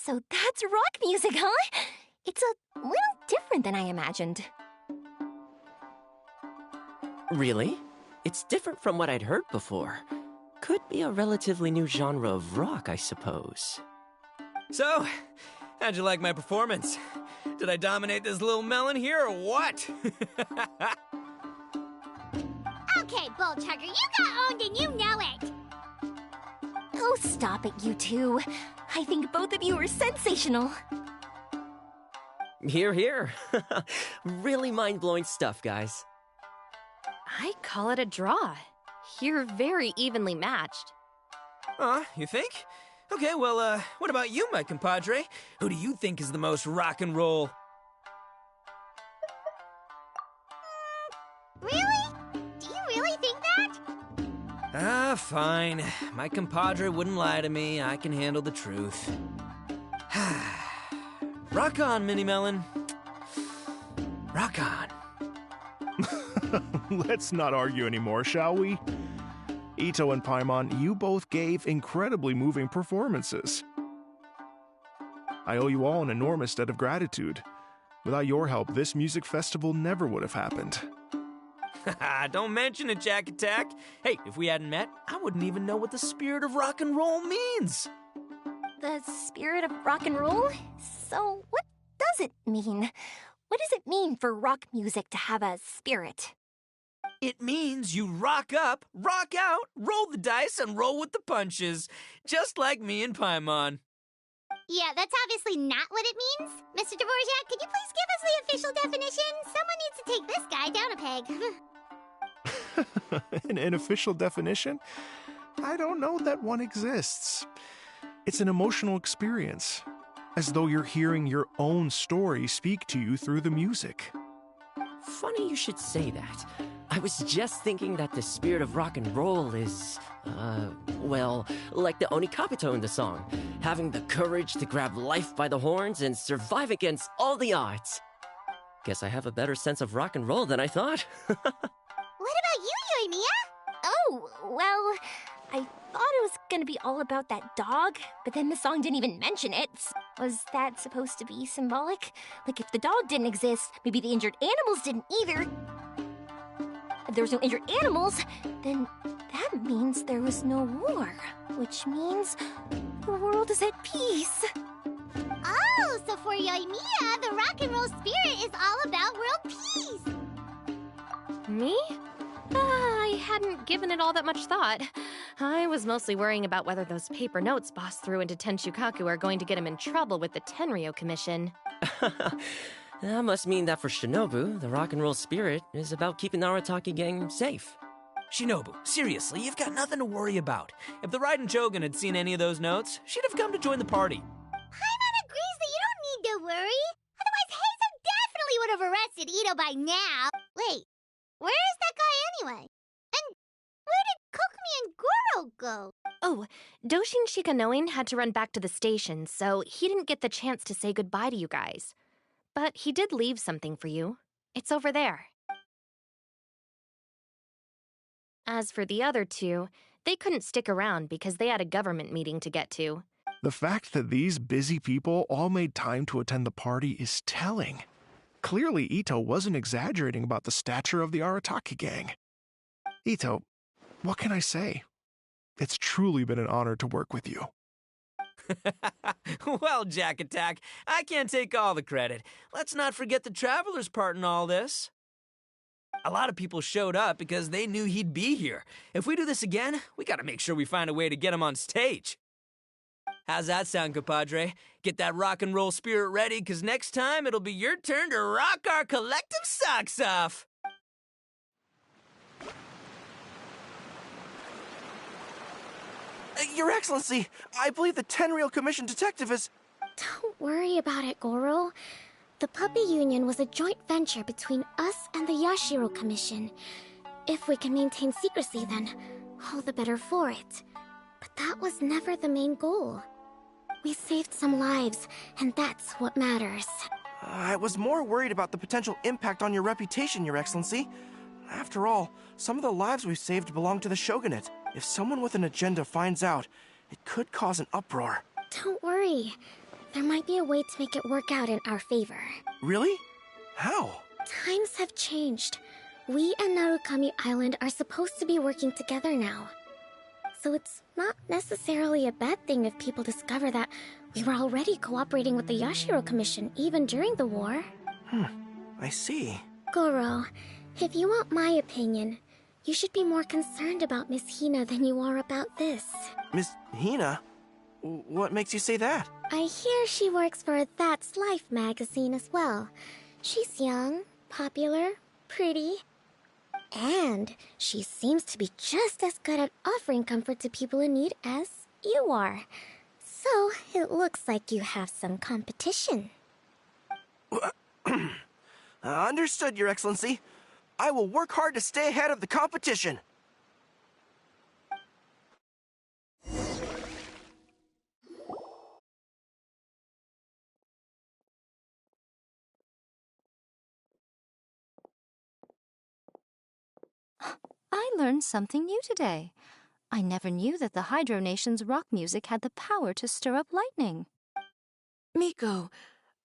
So that's rock music, huh? It's a little different than I imagined. Really? It's different from what I'd heard before. Could be a relatively new genre of rock, I suppose. So, how'd you like my performance? Did I dominate this little melon here or what? Okay, Bull Chugger, you got owned and you know it! Oh, stop it, you two. I think both of you are sensational. Here, here. Really mind-blowing stuff, guys. I call it a draw. You're very evenly matched. You think? Okay, well, what about you, my compadre? Who do you think is the most rock and roll? Really? Do you really think that? Fine. My compadre wouldn't lie to me. I can handle the truth. Rock on, Mini Melon. Rock on. Let's not argue anymore, shall we? Ito and Paimon, you both gave incredibly moving performances. I owe you all an enormous debt of gratitude. Without your help, this music festival never would have happened. Don't mention it, Jack Attack. Hey, if we hadn't met, I wouldn't even know what the spirit of rock and roll means. The spirit of rock and roll? So, what does it mean? What does it mean for rock music to have a spirit? It means you rock up, rock out, roll the dice, and roll with the punches. Just like me and Paimon. Yeah, that's obviously not what it means. Mr. Dvorak, could you please give us the official definition? Someone needs to take this guy down a peg. An official definition? I don't know that one exists. It's an emotional experience, as though you're hearing your own story speak to you through the music. Funny you should say that. I was just thinking that the spirit of rock and roll is, well, like the Onikapito in the song, having the courage to grab life by the horns and survive against all the odds. Guess I have a better sense of rock and roll than I thought. What about you, Yoimiya? Oh, well, I thought it was gonna be all about that dog, but then the song didn't even mention it. Was that supposed to be symbolic? Like, if the dog didn't exist, maybe the injured animals didn't either. If there was no injured animals, then that means there was no war, which means the world is at peace. Oh, so for Yoimiya, the rock and roll spirit is all about world peace. Me? I hadn't given it all that much thought. I was mostly worrying about whether those paper notes Boss threw into Tenshukaku are going to get him in trouble with the Tenryo Commission. That must mean that for Shinobu, the rock and roll spirit is about keeping the Arataki gang safe. Shinobu, seriously, you've got nothing to worry about. If the Raiden Shogun had seen any of those notes, she'd have come to join the party. Paimon agrees that you don't need to worry. Otherwise, Heizo definitely would have arrested Ito by now. Wait, where is that guy anyway? And where did Kokomi and Goro go? Oh, Doshin Shikanoin had to run back to the station, so he didn't get the chance to say goodbye to you guys. But he did leave something for you. It's over there. As for the other two, they couldn't stick around because they had a government meeting to get to. The fact that these busy people all made time to attend the party is telling. Clearly, Ito wasn't exaggerating about the stature of the Arataki gang. Ito, what can I say? It's truly been an honor to work with you. Well, Jack Attack, I can't take all the credit. Let's not forget the Traveler's part in all this. A lot of people showed up because they knew he'd be here. If we do this again, we gotta make sure we find a way to get him on stage. How's that sound, compadre? Get that rock and roll spirit ready, because next time it'll be your turn to rock our collective socks off. Your Excellency, I believe the Tenryo Commission detective is... Don't worry about it, Goro. The Puppy Union was a joint venture between us and the Yashiro Commission. If we can maintain secrecy, then all the better for it. But that was never the main goal. We saved some lives, and that's what matters. I was more worried about the potential impact on your reputation, Your Excellency. After all, some of the lives we've saved belong to the Shogunate. If someone with an agenda finds out, it could cause an uproar. Don't worry. There might be a way to make it work out in our favor. Really? How? Times have changed. We and Narukami Island are supposed to be working together now. So it's not necessarily a bad thing if people discover that we were already cooperating with the Yashiro Commission even during the war. I see. Goro, if you want my opinion, you should be more concerned about Miss Hina than you are about this. Miss Hina? What makes you say that? I hear she works for That's Life magazine as well. She's young, popular, pretty, and she seems to be just as good at offering comfort to people in need as you are. So, it looks like you have some competition. Understood, Your Excellency. I will work hard to stay ahead of the competition. I learned something new today. I never knew that the Hydro Nation's rock music had the power to stir up lightning. Miko,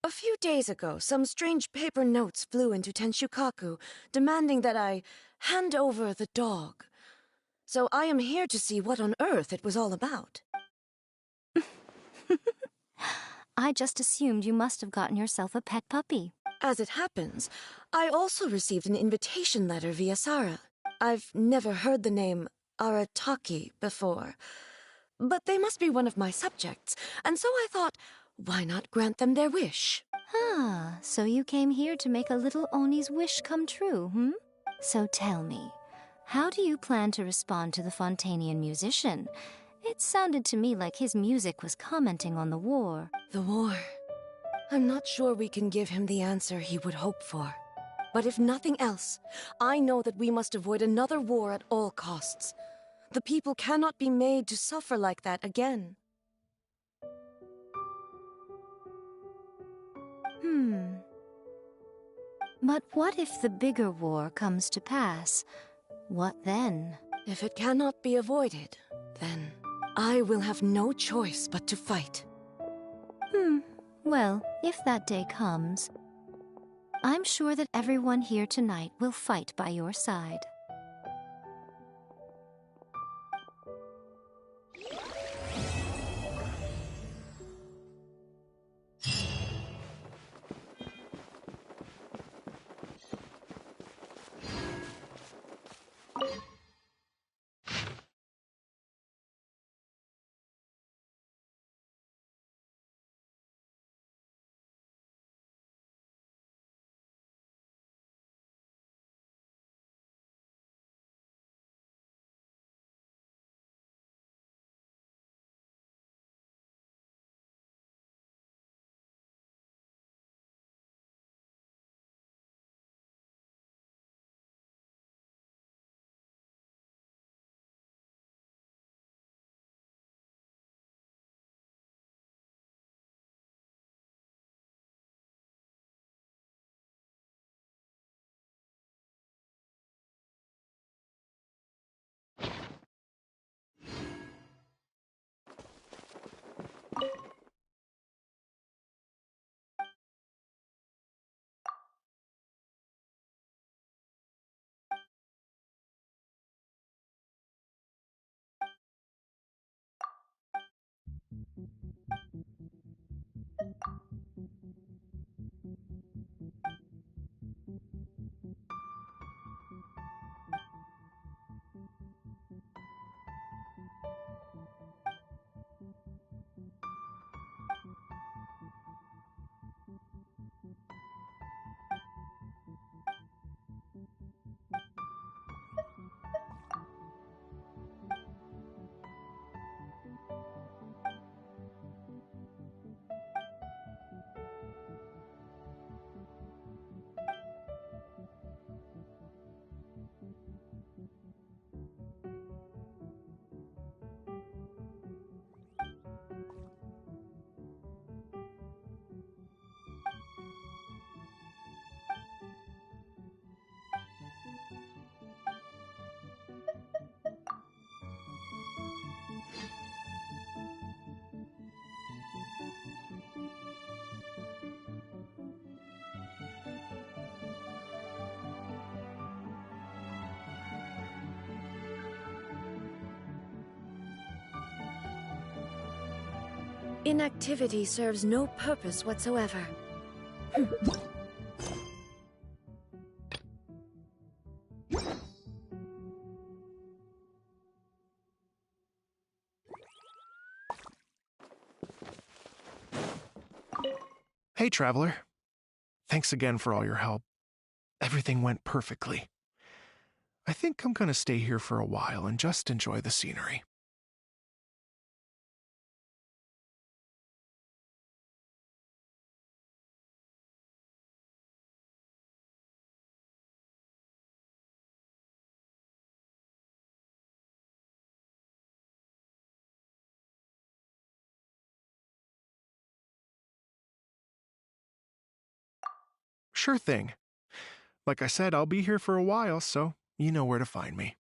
a few days ago, some strange paper notes flew into Tenshukaku, demanding that I hand over the dog. So I am here to see what on earth it was all about. I just assumed you must have gotten yourself a pet puppy. As it happens, I also received an invitation letter via Sara. I've never heard the name Arataki before, but they must be one of my subjects, and so I thought, why not grant them their wish? Ah, so you came here to make a little Oni's wish come true, hmm? So tell me, how do you plan to respond to the Fontanian musician? It sounded to me like his music was commenting on the war. The war. I'm not sure we can give him the answer he would hope for. But if nothing else, I know that we must avoid another war at all costs. The people cannot be made to suffer like that again. But what if the bigger war comes to pass? What then? If it cannot be avoided, then I will have no choice but to fight. Well, if that day comes, I'm sure that everyone here tonight will fight by your side. Inactivity serves no purpose whatsoever. Hey, Traveler. Thanks again for all your help. Everything went perfectly. I think I'm gonna stay here for a while and just enjoy the scenery. Sure thing. Like I said, I'll be here for a while, so you know where to find me.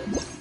You